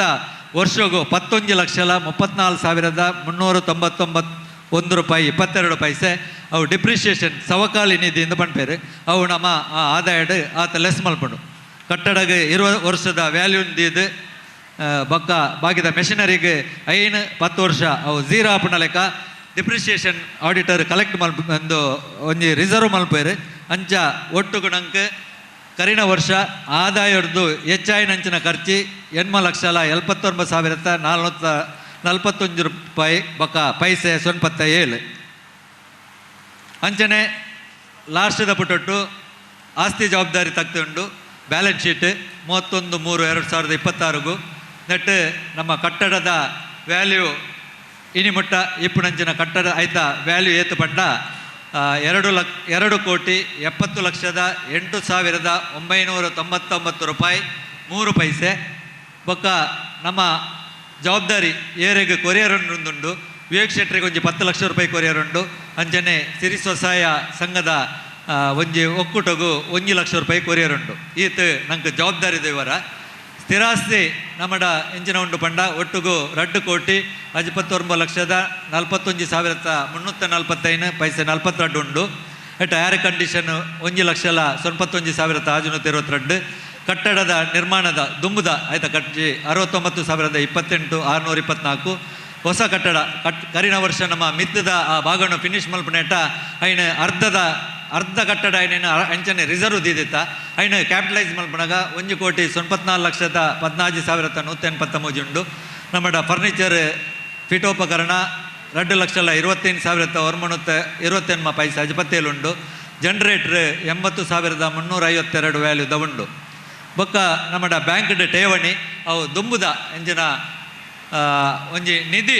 ವರ್ಷಗೂ 11,34,399 ರೂಪಾಯಿ 22 ಪೈಸೆ ಅವು ಡಿಪ್ರಿಷಿಯೇಷನ್ ಸವಕಾಲಿ ನಿಧಿಯಿಂದ ಪಂಪೇರು ಅವು ನಮ್ಮ ಆದಾಯಡು ಆತ ಲೆಸ್ ಮಲ್ಪಡು. ಕಟ್ಟಡಗೆ 20 ವರ್ಷದ ವ್ಯಾಲ್ಯೂ ನಿಧಿದು ಬೊಕ್ಕ ಬಾಕಿದ ಮೆಷಿನರಿಗೆ 10 ವರ್ಷ ಅವು ಝೀರೋ ಆಪಣ ಲೆಕ್ಕ ಡಿಪ್ರಿಷಿಯೇಷನ್ ಆಡಿಟರ್ ಕಲೆಕ್ಟ್ ಮಲ್ಪು ಒಂಜಿ ರಿಸರ್ವ್ ಮಲ್ಪೇರು. ಅಂಚ ಒಟ್ಟು ಗುಣಂಕ ಕರಿನ ವರ್ಷ ಆದಾಯದ್ದು ಹೆಚ್ಚಾಯಿನಂಚಿನ ಖರ್ಚು 8,79,441 ರೂಪಾಯಿ ಬೊಕ್ಕ ಪೈಸೆ 97. ಅಂಚನೆ ಲಾಸ್ಟದ ಪುಟೊಟ್ಟು ಆಸ್ತಿ ಜವಾಬ್ದಾರಿ ತಗ್ತುಂಡು ಬ್ಯಾಲೆನ್ಸ್ ಶೀಟ್ 31/3/2026 ನೆಟ್ಟು ನಮ್ಮ ಕಟ್ಟಡದ ವ್ಯಾಲ್ಯೂ ಇನಿಮುಟ್ಟ ಇಪ್ಪುನಂಚಿನ ಕಟ್ಟಡ ಆಯ್ತಾ ವ್ಯಾಲ್ಯೂ ಏತು ಪಂಡ 2,70,8,999 ರೂಪಾಯಿ 3 ಪೈಸೆ. ಬೊಕ್ಕ ನಮ್ಮ ಜವಾಬ್ದಾರಿ ಏರೆಗೆ ಕೊರಿಯರ್ ಉಂಡು ವಿವೇಕ್ ಶೆಟ್ಟರಿಗೆ ಒಂಜಿ 10 ಲಕ್ಷ ರೂಪಾಯಿ ಕೊರಿಯರ್ ಉಂಡು. ಅಂಚನೆ ಸಿರಿ ಸ್ವಸಹಾಯ ಸಂಘದ ಒಂಜಿ ಒಕ್ಕೂಟಗೂ 1 ಲಕ್ಷ ರೂಪಾಯಿ ಕೊರಿಯರ್ ಉಂಡು. ಈತ ನಂಗೆ ಜವಾಬ್ದಾರಿ ವಿವರ. ಸ್ಥಿರಾಸ್ತಿ ನಮ್ಮಡ ಎಂಚಿನ ಉಂಡು ಪಂಡ ಒಟ್ಟುಗು 2 ಕೋಟಿ 59,41,345 ಪೈಸೆ 42 ಉಂಡು. ಎಟ್ ಏರ್ ಕಂಡೀಷನ್ 1,91,92 ಕಟ್ಟಡದ ನಿರ್ಮಾಣದ ದುಂಬುದ ಆಯ್ತಾ ಕಟ್ಟಿ 69,028,624 ಹೊಸ ಕಟ್ಟಡ ಕರಿನ ವರ್ಷ ನಮ್ಮ ಮಿತ್ತದ ಆ ಭಾಗವನ್ನು ಫಿನಿಶ್ ಮಲ್ಪನೇಟ ಐನ ಅರ್ಧ ಕಟ್ಟಡ ಐನೇನು ಅಂಚನೆ ರಿಸರ್ವ್ ದಿದಿತ್ತ ಐನು ಕ್ಯಾಪಿಟಲೈಸ್ ಮಲ್ಪನಾಗ 1,14,14,14,183 ಉಂಡು. ನಮ್ಮಡ ಫರ್ನಿಚರ್ ಪೀಠೋಪಕರಣ 2,25,928 ಪೈಸೆ 17 ಉಂಡು. ಜನರೇಟ್ರ್ 80,352 ವ್ಯಾಲ್ಯೂ ಉಂಡು. ಬೊಕ್ಕ ನಮ್ಮಡ ಬ್ಯಾಂಕ್ಡ್ ಠೇವಣಿ ಅವು ದುಂಬುದ ಎಂಜಿನ ಒಂಜಿ ನಿಧಿ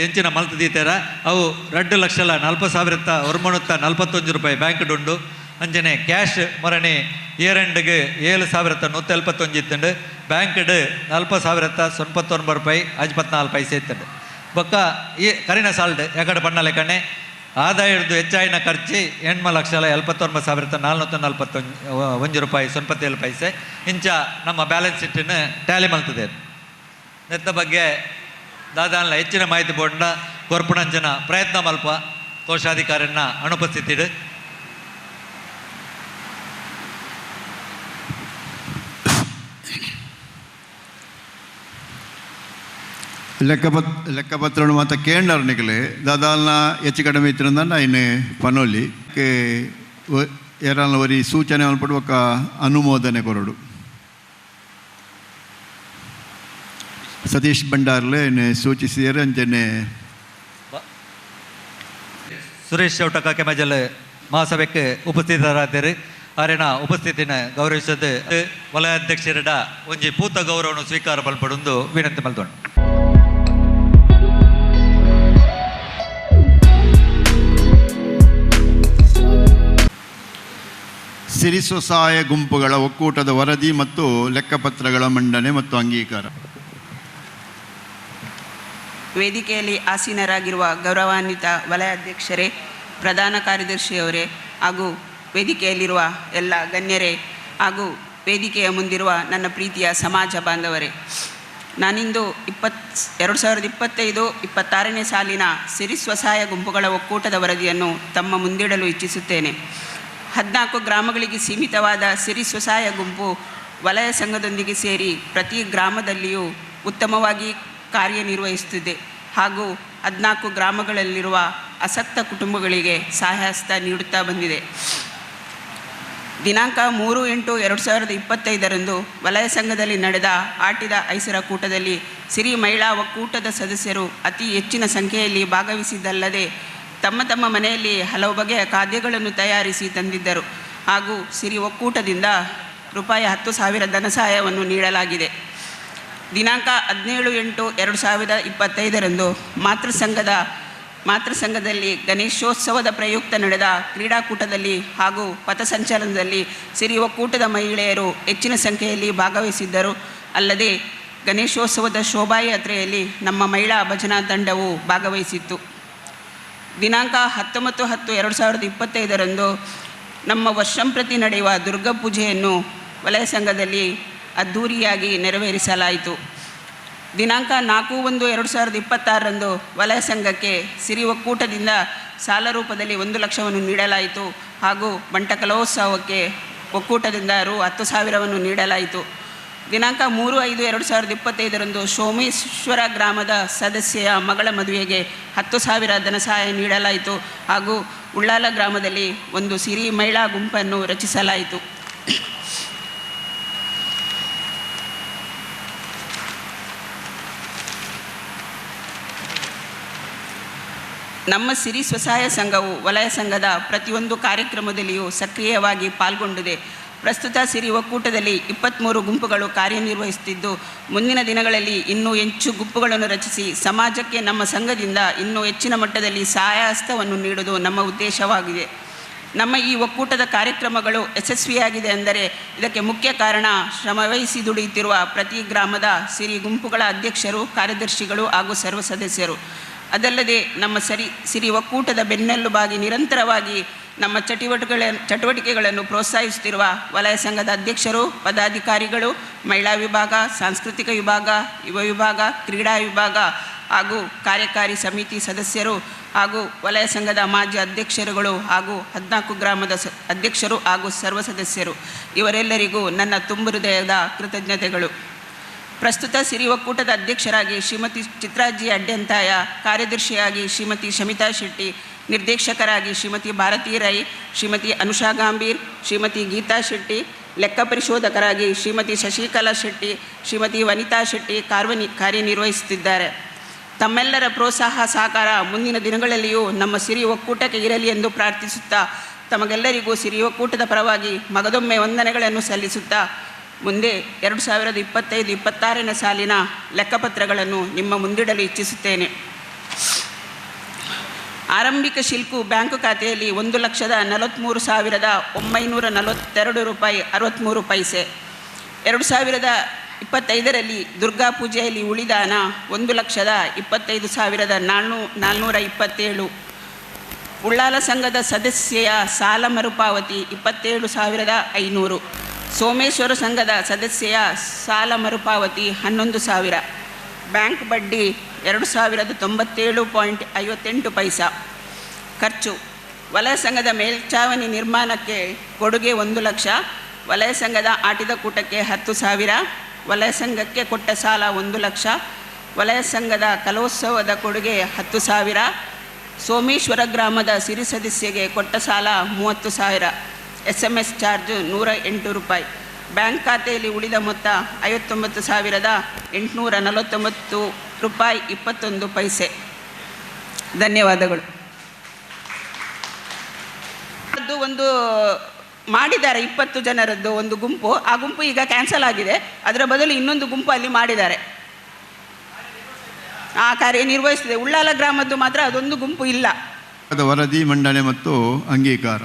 ಎಂಚಿನ ಮಲ್ತು ದೀತಾರ ಅವು 2,40,941 ರೂಪಾಯಿ ಬ್ಯಾಂಕ್ಡ್ ಉಂಡು. ಅಂಜನೆ ಕ್ಯಾಶ್ ಮೊರಣಿ ಏರೆಂಡ್ಗೆ 7,171 ಇತ್ತುಂಡು. ಬ್ಯಾಂಕ್ಡ್ 40,099 ರೂಪಾಯಿ 54 ಪೈಸೆ ಇತ್ತುಂಡು. ಬೊಕ್ಕ ಈ ಕರಿನ ಸಾಲ್ಡ್ ಯಾಕಡೆ ಪಣ್ಣಲೆ ಕಣ್ಣೆ ಆದಾಯ ಹಿಡಿದು ಹೆಚ್ಚಾಯಿನ ಖರ್ಚು 8,49,441 ರೂಪಾಯಿ 97 ಪೈಸೆ ಇಂಚ ನಮ್ಮ ಬ್ಯಾಲೆನ್ಸ್ ಶೀಟನ್ನು ಟ್ಯಾಲಿ ಮಲ್ತದೆ. ನೆತ್ತ ಬಗ್ಗೆ ದಾದಾನ್ಲ ಹೆಚ್ಚಿನ ಮಾಹಿತಿ ಬೋಂಡ ಕೊರ್ಪುಣಂಚನ ಪ್ರಯತ್ನ ಮಲ್ಪ ಕೋಶಾಧಿಕಾರಿನ ಅನುಪಸ್ಥಿತಿಡು. ಲೆಕ್ಕಪತ್ರ ಮಾತ್ರ ಕೇಂಡರ್ನಿಕಲೆ ದಾದಾಲ್ನ ಹೆಚ್ಚು ಕಡಿಮೆ ಇತ್ತಿರಂದ ಇನ್ನು ಪನೋಲಿ ಏರಾಲ್ನ ಒರಿ ಸೂಚನೆ ಮಲ್ಪಡು ఒక ಅನುಮೋದನೆ ಕೊರಡು ಸತೀಶ್ ಭಂಡಾರ್ಲೆ ಸೂಚಿಸಿದರೆ ಅಂಚನೆ ಸುರೇಶ್ ಚೌಟಕ ಕೆಮಜಲ್ ಮಹಾಸಭೆಗೆ ಉಪಸ್ಥಿತರಾದರು. ಅರೆನ ಉಪಸ್ಥಿತಿನ ಗೌರವಿಸದು ವಲಯಾಧ್ಯಕ್ಷರ ಒಂಜಿ ಪೂತ ಗೌರವವನ್ನು ಸ್ವೀಕಾರ ಮಲ್ಪಡುವುದು ವಿನಂತಿ ಮಲ್ತೊಂಡು. ಸಿರಿ ಸ್ವಸಹಾಯ ಗುಂಪುಗಳ ಒಕ್ಕೂಟದ ವರದಿ ಮತ್ತು ಲೆಕ್ಕಪತ್ರಗಳ ಮಂಡನೆ ಮತ್ತು ಅಂಗೀಕಾರ. ವೇದಿಕೆಯಲ್ಲಿ ಆಸೀನರಾಗಿರುವ ಗೌರವಾನ್ವಿತ ವಲಯಾಧ್ಯಕ್ಷರೇ, ಪ್ರಧಾನ ಕಾರ್ಯದರ್ಶಿಯವರೇ ಹಾಗೂ ವೇದಿಕೆಯಲ್ಲಿರುವ ಎಲ್ಲ ಗಣ್ಯರೇ ಹಾಗೂ ವೇದಿಕೆಯ ಮುಂದಿರುವ ನನ್ನ ಪ್ರೀತಿಯ ಸಮಾಜ ಬಾಂಧವರೇ, ನಾನಿಂದು 2025-26ನೇ ಸಾಲಿನ ಸಿರಿ ಸ್ವಸಹಾಯ ಗುಂಪುಗಳ ಒಕ್ಕೂಟದ ವರದಿಯನ್ನು ತಮ್ಮ ಮುಂದಿಡಲು ಇಚ್ಛಿಸುತ್ತೇನೆ. 14 ಗ್ರಾಮಗಳಿಗೆ ಸೀಮಿತವಾದ ಸಿರಿ ಸ್ವಸಹಾಯ ಗುಂಪು ವಲಯ ಸಂಘದೊಂದಿಗೆ ಸೇರಿ ಪ್ರತಿ ಗ್ರಾಮದಲ್ಲಿಯೂ ಉತ್ತಮವಾಗಿ ಕಾರ್ಯನಿರ್ವಹಿಸುತ್ತಿದೆ ಹಾಗೂ 14 ಗ್ರಾಮಗಳಲ್ಲಿರುವ ಆಸಕ್ತ ಕುಟುಂಬಗಳಿಗೆ ಸಹಾಯಹಸ್ತ ನೀಡುತ್ತಾ ಬಂದಿದೆ. ದಿನಾಂಕ 3/8/2025 ವಲಯ ಸಂಘದಲ್ಲಿ ನಡೆದ ಆಟಿದ ಐಸರ ಕೂಟದಲ್ಲಿ ಸಿರಿ ಮಹಿಳಾ ಒಕ್ಕೂಟದ ಸದಸ್ಯರು ಅತಿ ಹೆಚ್ಚಿನ ಸಂಖ್ಯೆಯಲ್ಲಿ ಭಾಗವಹಿಸಿದ್ದಲ್ಲದೆ ತಮ್ಮ ತಮ್ಮ ಮನೆಯಲ್ಲಿ ಹಲವು ಬಗೆಯ ಖಾದ್ಯಗಳನ್ನು ತಯಾರಿಸಿ ತಂದಿದ್ದರು ಹಾಗೂ ಸಿರಿ ಒಕ್ಕೂಟದಿಂದ ರೂಪಾಯಿ 10,000 ಧನ ಸಹಾಯವನ್ನು ನೀಡಲಾಗಿದೆ. ದಿನಾಂಕ 17/8/2025 ಮಾತೃಸಂಘದಲ್ಲಿ ಗಣೇಶೋತ್ಸವದ ಪ್ರಯುಕ್ತ ನಡೆದ ಕ್ರೀಡಾಕೂಟದಲ್ಲಿ ಹಾಗೂ ಪಥಸಂಚಲನದಲ್ಲಿ ಸಿರಿ ಒಕ್ಕೂಟದ ಮಹಿಳೆಯರು ಹೆಚ್ಚಿನ ಸಂಖ್ಯೆಯಲ್ಲಿ ಭಾಗವಹಿಸಿದ್ದರು. ಅಲ್ಲದೆ ಗಣೇಶೋತ್ಸವದ ಶೋಭಾಯಾತ್ರೆಯಲ್ಲಿ ನಮ್ಮ ಮಹಿಳಾ ಭಜನಾ ತಂಡವು ಭಾಗವಹಿಸಿತ್ತು. ದಿನಾಂಕ 19/10/2025 ನಮ್ಮ ವರ್ಷಂಪ್ರತಿ ನಡೆಯುವ ದುರ್ಗಾ ಪೂಜೆಯನ್ನು ವಲಯ ಸಂಘದಲ್ಲಿ ಅದ್ಧೂರಿಯಾಗಿ ನೆರವೇರಿಸಲಾಯಿತು. ದಿನಾಂಕ 4/1/2026 ವಲಯ ಸಂಘಕ್ಕೆ ಸಿರಿ ಒಕ್ಕೂಟದಿಂದ ಸಾಲ ರೂಪದಲ್ಲಿ 1 ಲಕ್ಷವನ್ನು ನೀಡಲಾಯಿತು ಹಾಗೂ ಬಂಟ ಕಲೋತ್ಸವಕ್ಕೆ ಒಕ್ಕೂಟದಿಂದ ರು 10,000ವನ್ನು ನೀಡಲಾಯಿತು. ದಿನಾಂಕ 3/5/2025 ಸೋಮೇಶ್ವರ ಗ್ರಾಮದ ಸದಸ್ಯೆಯ ಮಗಳ ಮದುವೆಗೆ 10,000 ಧನ ಸಹಾಯ ನೀಡಲಾಯಿತು ಹಾಗೂ ಉಳ್ಳಾಲ ಗ್ರಾಮದಲ್ಲಿ ಒಂದು ಸಿರಿ ಮಹಿಳಾ ಗುಂಪನ್ನು ರಚಿಸಲಾಯಿತು. ನಮ್ಮ ಸಿರಿ ಸ್ವಸಹಾಯ ಸಂಘವು ವಲಯ ಸಂಘದ ಪ್ರತಿಯೊಂದು ಕಾರ್ಯಕ್ರಮದಲ್ಲಿಯೂ ಸಕ್ರಿಯವಾಗಿ ಪಾಲ್ಗೊಂಡಿದೆ. ಪ್ರಸ್ತುತ ಸಿರಿ ಒಕ್ಕೂಟದಲ್ಲಿ 23 ಗುಂಪುಗಳು ಕಾರ್ಯನಿರ್ವಹಿಸುತ್ತಿದ್ದು, ಮುಂದಿನ ದಿನಗಳಲ್ಲಿ ಇನ್ನೂ ಹೆಚ್ಚು ಗುಂಪುಗಳನ್ನು ರಚಿಸಿ ಸಮಾಜಕ್ಕೆ ನಮ್ಮ ಸಂಘದಿಂದ ಇನ್ನೂ ಹೆಚ್ಚಿನ ಮಟ್ಟದಲ್ಲಿ ಸಹಾಯಹಸ್ತವನ್ನು ನೀಡುವುದು ನಮ್ಮ ಉದ್ದೇಶವಾಗಿದೆ. ನಮ್ಮ ಈ ಒಕ್ಕೂಟದ ಕಾರ್ಯಕ್ರಮಗಳು ಯಶಸ್ವಿಯಾಗಿದೆ ಅಂದರೆ ಇದಕ್ಕೆ ಮುಖ್ಯ ಕಾರಣ ಶ್ರಮವಹಿಸಿ ದುಡಿಯುತ್ತಿರುವ ಪ್ರತಿ ಗ್ರಾಮದ ಸಿರಿ ಗುಂಪುಗಳ ಅಧ್ಯಕ್ಷರು, ಕಾರ್ಯದರ್ಶಿಗಳು ಹಾಗೂ ಸರ್ವ ಸದಸ್ಯರು. ಅದಲ್ಲದೆ ನಮ್ಮ ಸಿರಿ ಒಕ್ಕೂಟದ ಬೆನ್ನೆಲುಬಾಗಿ ನಿರಂತರವಾಗಿ ನಮ್ಮ ಚಟುವಟಿಕೆಗಳನ್ನು ಪ್ರೋತ್ಸಾಹಿಸುತ್ತಿರುವ ವಲಯ ಸಂಘದ ಅಧ್ಯಕ್ಷರು, ಪದಾಧಿಕಾರಿಗಳು, ಮಹಿಳಾ ವಿಭಾಗ, ಸಾಂಸ್ಕೃತಿಕ ವಿಭಾಗ, ಯುವ ವಿಭಾಗ, ಕ್ರೀಡಾ ವಿಭಾಗ ಹಾಗೂ ಕಾರ್ಯಕಾರಿ ಸಮಿತಿ ಸದಸ್ಯರು ಹಾಗೂ ವಲಯ ಸಂಘದ ಮಾಜಿ ಅಧ್ಯಕ್ಷರುಗಳು ಹಾಗೂ 14 ಗ್ರಾಮದ ಅಧ್ಯಕ್ಷರು ಹಾಗೂ ಸರ್ವ ಸದಸ್ಯರು ಇವರೆಲ್ಲರಿಗೂ ನನ್ನ ತುಂಬು ಹೃದಯದ ಕೃತಜ್ಞತೆಗಳು. ಪ್ರಸ್ತುತ ಸಿರಿ ಒಕ್ಕೂಟದ ಅಧ್ಯಕ್ಷರಾಗಿ ಶ್ರೀಮತಿ ಚಿತ್ರಾಜಿ ಅಡ್ಯಂತಾಯ, ಕಾರ್ಯದರ್ಶಿಯಾಗಿ ಶ್ರೀಮತಿ ಶಮಿತಾ ಶೆಟ್ಟಿ, ನಿರ್ದೇಶಕರಾಗಿ ಶ್ರೀಮತಿ ಭಾರತಿ ರೈ, ಶ್ರೀಮತಿ ಅನುಷಾ ಗಾಂಭೀರ್, ಶ್ರೀಮತಿ ಗೀತಾ ಶೆಟ್ಟಿ, ಲೆಕ್ಕ ಪರಿಶೋಧಕರಾಗಿ ಶ್ರೀಮತಿ ಶಶಿಕಲಾ ಶೆಟ್ಟಿ, ಶ್ರೀಮತಿ ವನಿತಾ ಶೆಟ್ಟಿ ಕಾರ್ಯನಿರ್ವಹಿಸುತ್ತಿದ್ದಾರೆ. ತಮ್ಮೆಲ್ಲರ ಪ್ರೋತ್ಸಾಹ ಸಹಕಾರ ಮುಂದಿನ ದಿನಗಳಲ್ಲಿಯೂ ನಮ್ಮ ಸಿರಿ ಒಕ್ಕೂಟಕ್ಕೆ ಇರಲಿ ಎಂದು ಪ್ರಾರ್ಥಿಸುತ್ತಾ, ತಮಗೆಲ್ಲರಿಗೂ ಸಿರಿ ಒಕ್ಕೂಟದ ಪರವಾಗಿ ಮಗದೊಮ್ಮೆ ವಂದನೆಗಳನ್ನು ಸಲ್ಲಿಸುತ್ತಾ, ಮುಂದೆ 2025-26ನೇ ಸಾಲಿನ ಲೆಕ್ಕಪತ್ರಗಳನ್ನು ನಿಮ್ಮ ಮುಂದಿಡಲು ಇಚ್ಛಿಸುತ್ತೇನೆ. ಆರಂಭಿಕ ಶಿಲ್ಕು ಬ್ಯಾಂಕು ಖಾತೆಯಲ್ಲಿ 1,43,942 ರೂಪಾಯಿ 63 ಪೈಸೆ. 2025ರಲ್ಲಿ ದುರ್ಗಾ ಪೂಜೆಯಲ್ಲಿ ಉಳಿದ ಹಣ 1,25,427. ಉಳ್ಳಾಲ ಸಂಘದ ಸದಸ್ಯೆಯ ಸಾಲ ಮರುಪಾವತಿ 27,500. ಸೋಮೇಶ್ವರ ಸಂಘದ ಸದಸ್ಯೆಯ ಸಾಲ ಮರುಪಾವತಿ 11,000. ಬ್ಯಾಂಕ್ ಬಡ್ಡಿ 2,097.58 ಪೈಸಾ. ಖರ್ಚು: ವಲಯ ಸಂಘದ ಮೇಲ್ಛಾವಣಿ ನಿರ್ಮಾಣಕ್ಕೆ ಕೊಡುಗೆ 1 ಲಕ್ಷ, ವಲಯ ಸಂಘದ ಆಟಿದ ಕೂಟಕ್ಕೆ 10,000, ವಲಯ ಸಂಘಕ್ಕೆ ಕೊಟ್ಟ ಸಾಲ 1 ಲಕ್ಷ, ವಲಯ ಸಂಘದ ಕಲೋತ್ಸವದ ಕೊಡುಗೆ 10,000, ಸೋಮೇಶ್ವರ ಗ್ರಾಮದ ಸಿರಿ ಸದಸ್ಯಗೆ ಕೊಟ್ಟ ಸಾಲ 30,000, SMS ಚಾರ್ಜ್ 108 ರೂಪಾಯಿ. ಬ್ಯಾಂಕ್ ಖಾತೆಯಲ್ಲಿ ಉಳಿದ ಮೊತ್ತ 59,849 ರೂಪಾಯಿ 21 ಪೈಸೆ. ಧನ್ಯವಾದಗಳು. ಅದು ಒಂದು ಮಾಡಿದ್ದಾರೆ 20 ಜನರದ್ದು ಒಂದು ಗುಂಪು. ಆ ಗುಂಪು ಈಗ ಕ್ಯಾನ್ಸಲ್ ಆಗಿದೆ. ಅದರ ಬದಲು ಇನ್ನೊಂದು ಗುಂಪು ಅಲ್ಲಿ ಮಾಡಿದ್ದಾರೆ. ಆ ಕಾರ್ಯನಿರ್ವಹಿಸಿದೆ. ಉಳ್ಳಾಲ ಗ್ರಾಮದ್ದು ಮಾತ್ರ ಅದೊಂದು ಗುಂಪು ಇಲ್ಲ. ವರದಿ ಮಂಡನೆ ಮತ್ತು ಅಂಗೀಕಾರ.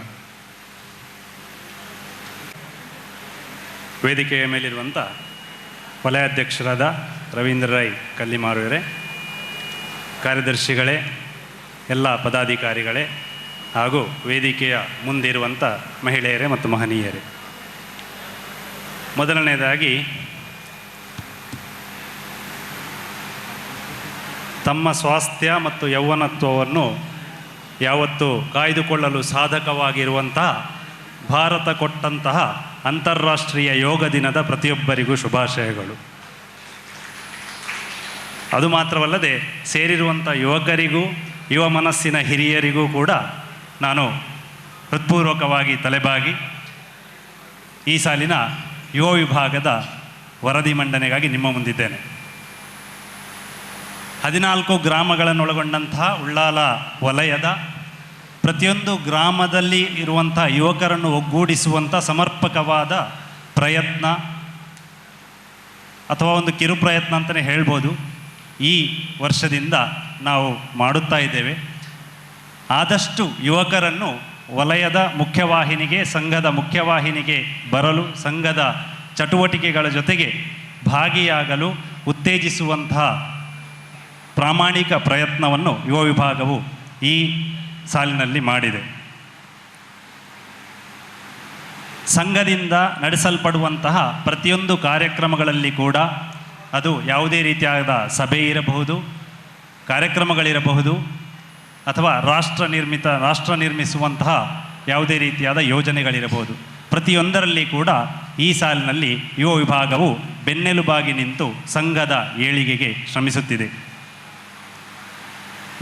ವೇದಿಕೆಯ ಮೇಲಿರುವಂಥ ವಲಯಾಧ್ಯಕ್ಷರಾದ ರವೀಂದ್ರ ರೈ ಕಲ್ಲಿಮಾರುವರೆ, ಕಾರ್ಯದರ್ಶಿಗಳೇ, ಎಲ್ಲ ಪದಾಧಿಕಾರಿಗಳೇ ಹಾಗೂ ವೇದಿಕೆಯ ಮುಂದಿರುವಂಥ ಮಹಿಳೆಯರೇ ಮತ್ತು ಮಹನೀಯರೇ, ಮೊದಲನೇದಾಗಿ ತಮ್ಮ ಸ್ವಾಸ್ಥ್ಯ ಮತ್ತು ಯೌವನತ್ವವನ್ನು ಯಾವತ್ತೂ ಕಾಯ್ದುಕೊಳ್ಳಲು ಸಾಧಕವಾಗಿರುವಂತಹ ಭಾರತ ಕೊಟ್ಟಂತಹ ಅಂತಾರಾಷ್ಟ್ರೀಯ ಯೋಗ ದಿನದ ಪ್ರತಿಯೊಬ್ಬರಿಗೂ ಶುಭಾಶಯಗಳು. ಅದು ಮಾತ್ರವಲ್ಲದೆ ಸೇರಿರುವಂಥ ಯುವಕರಿಗೂ ಯುವ ಮನಸ್ಸಿನ ಹಿರಿಯರಿಗೂ ಕೂಡ ನಾನು ಹೃತ್ಪೂರ್ವಕವಾಗಿ ತಲೆಬಾಗಿ ಈ ಸಾಲಿನ ಯುವ ವಿಭಾಗದ ವರದಿ ಮಂಡನೆಗಾಗಿ ನಿಮ್ಮ ಮುಂದಿದ್ದೇನೆ. 14 ಗ್ರಾಮಗಳನ್ನೊಳಗೊಂಡಂತಹ ಉಳ್ಳಾಲ ವಲಯದ ಪ್ರತಿಯೊಂದು ಗ್ರಾಮದಲ್ಲಿ ಇರುವಂಥ ಯುವಕರನ್ನು ಒಗ್ಗೂಡಿಸುವಂಥ ಸಮರ್ಪಕವಾದ ಪ್ರಯತ್ನ ಅಥವಾ ಒಂದು ಕಿರು ಪ್ರಯತ್ನ ಅಂತಲೇ ಹೇಳ್ಬೋದು, ಈ ವರ್ಷದಿಂದ ನಾವು ಮಾಡುತ್ತಾ ಇದ್ದೇವೆ. ಆದಷ್ಟು ಯುವಕರನ್ನು ವಲಯದ ಮುಖ್ಯವಾಹಿನಿಗೆ, ಸಂಘದ ಮುಖ್ಯವಾಹಿನಿಗೆ ಬರಲು, ಸಂಘದ ಚಟುವಟಿಕೆಗಳ ಜೊತೆಗೆ ಭಾಗಿಯಾಗಲು ಉತ್ತೇಜಿಸುವಂತಹ ಪ್ರಾಮಾಣಿಕ ಪ್ರಯತ್ನವನ್ನು ಯುವ ವಿಭಾಗವು ಈ ಸಾಲಿನಲ್ಲಿ ಮಾಡಿದೆ. ಸಂಘದಿಂದ ನಡೆಸಲ್ಪಡುವಂತಹ ಪ್ರತಿಯೊಂದು ಕಾರ್ಯಕ್ರಮಗಳಲ್ಲಿ ಕೂಡ, ಅದು ಯಾವುದೇ ರೀತಿಯಾದ ಸಭೆ ಇರಬಹುದು, ಕಾರ್ಯಕ್ರಮಗಳಿರಬಹುದು, ಅಥವಾ ರಾಷ್ಟ್ರ ನಿರ್ಮಿಸುವಂತಹ ಯಾವುದೇ ರೀತಿಯಾದ ಯೋಜನೆಗಳಿರಬಹುದು, ಪ್ರತಿಯೊಂದರಲ್ಲಿ ಕೂಡ ಈ ಸಾಲಿನಲ್ಲಿ ಯುವ ವಿಭಾಗವು ಬೆನ್ನೆಲುಬಾಗಿ ನಿಂತು ಸಂಘದ ಏಳಿಗೆಗೆ ಶ್ರಮಿಸುತ್ತಿದೆ.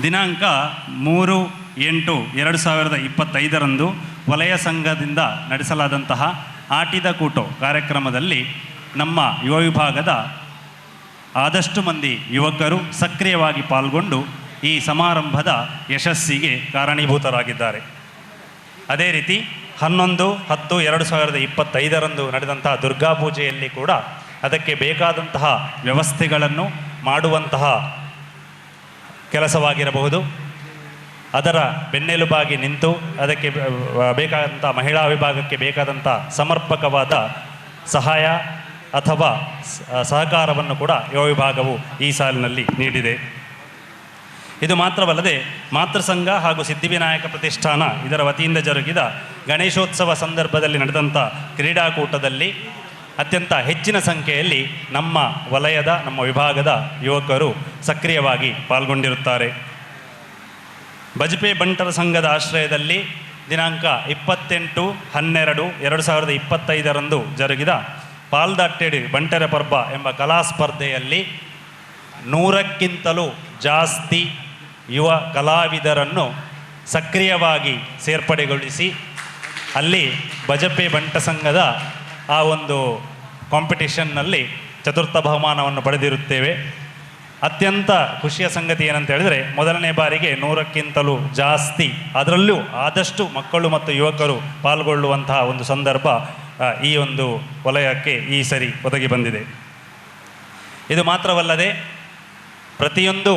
ದಿನಾಂಕ 3/8/2025 ವಲಯ ಸಂಘದಿಂದ ನಡೆಸಲಾದಂತಹ ಆಟಿದ ಕೂಟು ಕಾರ್ಯಕ್ರಮದಲ್ಲಿ ನಮ್ಮ ಯುವ ವಿಭಾಗದ ಆದಷ್ಟು ಮಂದಿ ಯುವಕರು ಸಕ್ರಿಯವಾಗಿ ಪಾಲ್ಗೊಂಡು ಈ ಸಮಾರಂಭದ ಯಶಸ್ಸಿಗೆ ಕಾರಣೀಭೂತರಾಗಿದ್ದಾರೆ. ಅದೇ ರೀತಿ 11/10/2025 ನಡೆದಂತಹ ದುರ್ಗಾ ಪೂಜೆಯಲ್ಲಿ ಕೂಡ ಅದಕ್ಕೆ ಬೇಕಾದಂತಹ ವ್ಯವಸ್ಥೆಗಳನ್ನು ಮಾಡುವಂತಹ ಕೆಲಸವಾಗಿರಬಹುದು, ಅದರ ಬೆನ್ನೆಲುಬಾಗಿ ನಿಂತು ಅದಕ್ಕೆ ಬೇಕಾದಂಥ ಮಹಿಳಾ ವಿಭಾಗಕ್ಕೆ ಬೇಕಾದಂಥ ಸಮರ್ಪಕವಾದ ಸಹಾಯ ಅಥವಾ ಸಹಕಾರವನ್ನು ಕೂಡ ಯುವ ವಿಭಾಗವು ಈ ಸಾಲಿನಲ್ಲಿ ನೀಡಿದೆ. ಇದು ಮಾತ್ರವಲ್ಲದೆ ಮಾತೃಸಂಘ ಹಾಗೂ ಸಿದ್ಧಿವಿನಾಯಕ ಪ್ರತಿಷ್ಠಾನ ಇದರ ವತಿಯಿಂದ ಜರುಗಿದ ಗಣೇಶೋತ್ಸವ ಸಂದರ್ಭದಲ್ಲಿ ನಡೆದಂಥ ಕ್ರೀಡಾಕೂಟದಲ್ಲಿ ಅತ್ಯಂತ ಹೆಚ್ಚಿನ ಸಂಖ್ಯೆಯಲ್ಲಿ ನಮ್ಮ ವಲಯದ ನಮ್ಮ ವಿಭಾಗದ ಯುವಕರು ಸಕ್ರಿಯವಾಗಿ ಪಾಲ್ಗೊಂಡಿರುತ್ತಾರೆ. ಬಜಪೆ ಬಂಟರ ಸಂಘದ ಆಶ್ರಯದಲ್ಲಿ ದಿನಾಂಕ 28/12/2025 ಜರುಗಿದ ಪಾಲ್ದಟ್ಟೆಡಿ ಬಂಟರ ಪರ್ಬ ಎಂಬ ಕಲಾ ಸ್ಪರ್ಧೆಯಲ್ಲಿ 100ಕ್ಕಿಂತಲೂ ಜಾಸ್ತಿ ಯುವ ಕಲಾವಿದರನ್ನು ಸಕ್ರಿಯವಾಗಿ ಸೇರ್ಪಡೆಗೊಳಿಸಿ ಅಲ್ಲಿ ಬಜಪೆ ಬಂಟ ಸಂಘದ ಆ ಒಂದು ಕಾಂಪಿಟಿಷನ್ನಲ್ಲಿ ಚತುರ್ಥ ಬಹುಮಾನವನ್ನು ಪಡೆದಿರುತ್ತೇವೆ. ಅತ್ಯಂತ ಖುಷಿಯ ಸಂಗತಿ ಏನಂತ ಹೇಳಿದರೆ, ಮೊದಲನೇ ಬಾರಿಗೆ 100ಕ್ಕಿಂತಲೂ ಜಾಸ್ತಿ, ಅದರಲ್ಲೂ ಆದಷ್ಟು ಮಕ್ಕಳು ಮತ್ತು ಯುವಕರು ಪಾಲ್ಗೊಳ್ಳುವಂತಹ ಒಂದು ಸಂದರ್ಭ ಈ ಒಂದು ವಲಯಕ್ಕೆ ಈ ಸರಿ ಒದಗಿ ಬಂದಿದೆ. ಇದು ಮಾತ್ರವಲ್ಲದೆ ಪ್ರತಿಯೊಂದು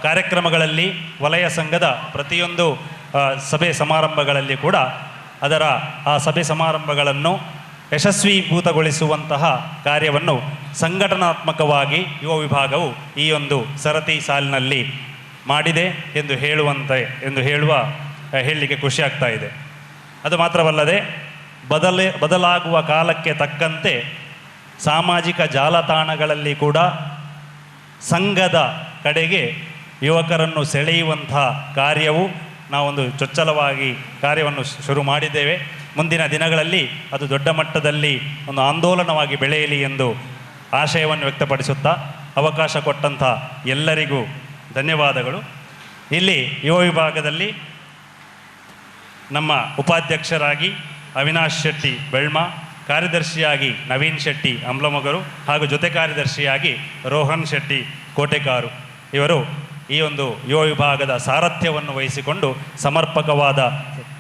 ಕಾರ್ಯಕ್ರಮಗಳಲ್ಲಿ ವಲಯ ಸಂಘದ ಪ್ರತಿಯೊಂದು ಸಭೆ ಸಮಾರಂಭಗಳಲ್ಲಿ ಕೂಡ ಅದರ ಆ ಸಭೆ ಸಮಾರಂಭಗಳನ್ನು ಯಶಸ್ವೀಭೂತಗೊಳಿಸುವಂತಹ ಕಾರ್ಯವನ್ನು ಸಂಘಟನಾತ್ಮಕವಾಗಿ ಯುವ ವಿಭಾಗವು ಈ ಒಂದು ಸರತಿ ಸಾಲಿನಲ್ಲಿ ಮಾಡಿದೆ ಎಂದು ಹೇಳಲಿಕ್ಕೆ ಖುಷಿಯಾಗ್ತಾ ಇದೆ. ಅದು ಮಾತ್ರವಲ್ಲದೆ ಬದಲಾಗುವ ಕಾಲಕ್ಕೆ ತಕ್ಕಂತೆ ಸಾಮಾಜಿಕ ಜಾಲತಾಣಗಳಲ್ಲಿ ಕೂಡ ಸಂಘದ ಕಡೆಗೆ ಯುವಕರನ್ನು ಸೆಳೆಯುವಂಥ ಕಾರ್ಯವು ನಾವೊಂದು ಚೊಚ್ಚಲವಾಗಿ ಕಾರ್ಯವನ್ನು ಶುರು ಮಾಡಿದ್ದೇವೆ. ಮುಂದಿನ ದಿನಗಳಲ್ಲಿ ಅದು ದೊಡ್ಡ ಮಟ್ಟದಲ್ಲಿ ಒಂದು ಆಂದೋಲನವಾಗಿ ಬೆಳೆಯಲಿ ಎಂದು ಆಶಯವನ್ನು ವ್ಯಕ್ತಪಡಿಸುತ್ತಾ ಅವಕಾಶ ಕೊಟ್ಟಂಥ ಎಲ್ಲರಿಗೂ ಧನ್ಯವಾದಗಳು. ಇಲ್ಲಿ ಯುವ ವಿಭಾಗದಲ್ಲಿ ನಮ್ಮ ಉಪಾಧ್ಯಕ್ಷರಾಗಿ ಅವಿನಾಶ್ ಶೆಟ್ಟಿ ಬೆಳ್ಮ, ಕಾರ್ಯದರ್ಶಿಯಾಗಿ ನವೀನ್ ಶೆಟ್ಟಿ ಅಮ್ಲಮೊಗರು ಹಾಗೂ ಜೊತೆ ಕಾರ್ಯದರ್ಶಿಯಾಗಿ ರೋಹನ್ ಶೆಟ್ಟಿ ಕೋಟೆಕಾರು ಇವರು ಈ ಒಂದು ಯುವ ವಿಭಾಗದ ಸಾರಥ್ಯವನ್ನು ವಹಿಸಿಕೊಂಡು ಸಮರ್ಪಕವಾದ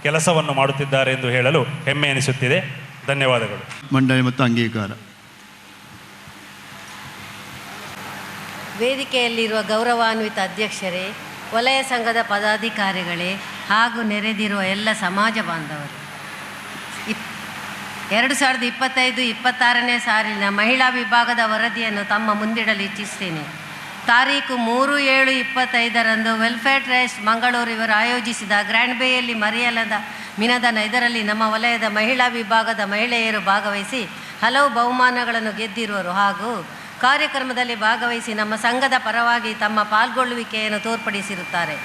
ಕೆಲಸವನ್ನು ಮಾಡುತ್ತಿದ್ದಾರೆ ಎಂದು ಹೇಳಲು ಹೆಮ್ಮೆ ಎನಿಸುತ್ತಿದೆ. ಧನ್ಯವಾದಗಳು. ಮಂಡನೆ ಮತ್ತು ಅಂಗೀಕಾರ. ವೇದಿಕೆಯಲ್ಲಿರುವ ಗೌರವಾನ್ವಿತ ಅಧ್ಯಕ್ಷರೇ, ವಲಯ ಸಂಘದ ಪದಾಧಿಕಾರಿಗಳೇ ಹಾಗೂ ನೆರೆದಿರುವ ಎಲ್ಲ ಸಮಾಜ ಬಾಂಧವರು, 2025-26ನೇ ಸಾಲಿನ ಮಹಿಳಾ ವಿಭಾಗದ ವರದಿಯನ್ನು ತಮ್ಮ ಮುಂದಿಡಲು ಇಚ್ಛಿಸ್ತೇನೆ. ತಾರೀಕು 3/7/25 ವೆಲ್ಫೇರ್ ಟ್ರಸ್ಟ್ ಮಂಗಳೂರು ಇವರು ಆಯೋಜಿಸಿದ ಗ್ರ್ಯಾಂಡ್ ಬೇಯಲ್ಲಿ ಮರೆಯಲದ ಮಿನದನ ಇದರಲ್ಲಿ ನಮ್ಮ ವಲಯದ ಮಹಿಳಾ ವಿಭಾಗದ ಮಹಿಳೆಯರು ಭಾಗವಹಿಸಿ ಹಲವು ಬಹುಮಾನಗಳನ್ನು ಗೆದ್ದಿರುವರು ಹಾಗೂ ಕಾರ್ಯಕ್ರಮದಲ್ಲಿ ಭಾಗವಹಿಸಿ ನಮ್ಮ ಸಂಘದ ಪರವಾಗಿ ತಮ್ಮ ಪಾಲ್ಗೊಳ್ಳುವಿಕೆಯನ್ನು ತೋರ್ಪಡಿಸಿರುತ್ತಾರೆ.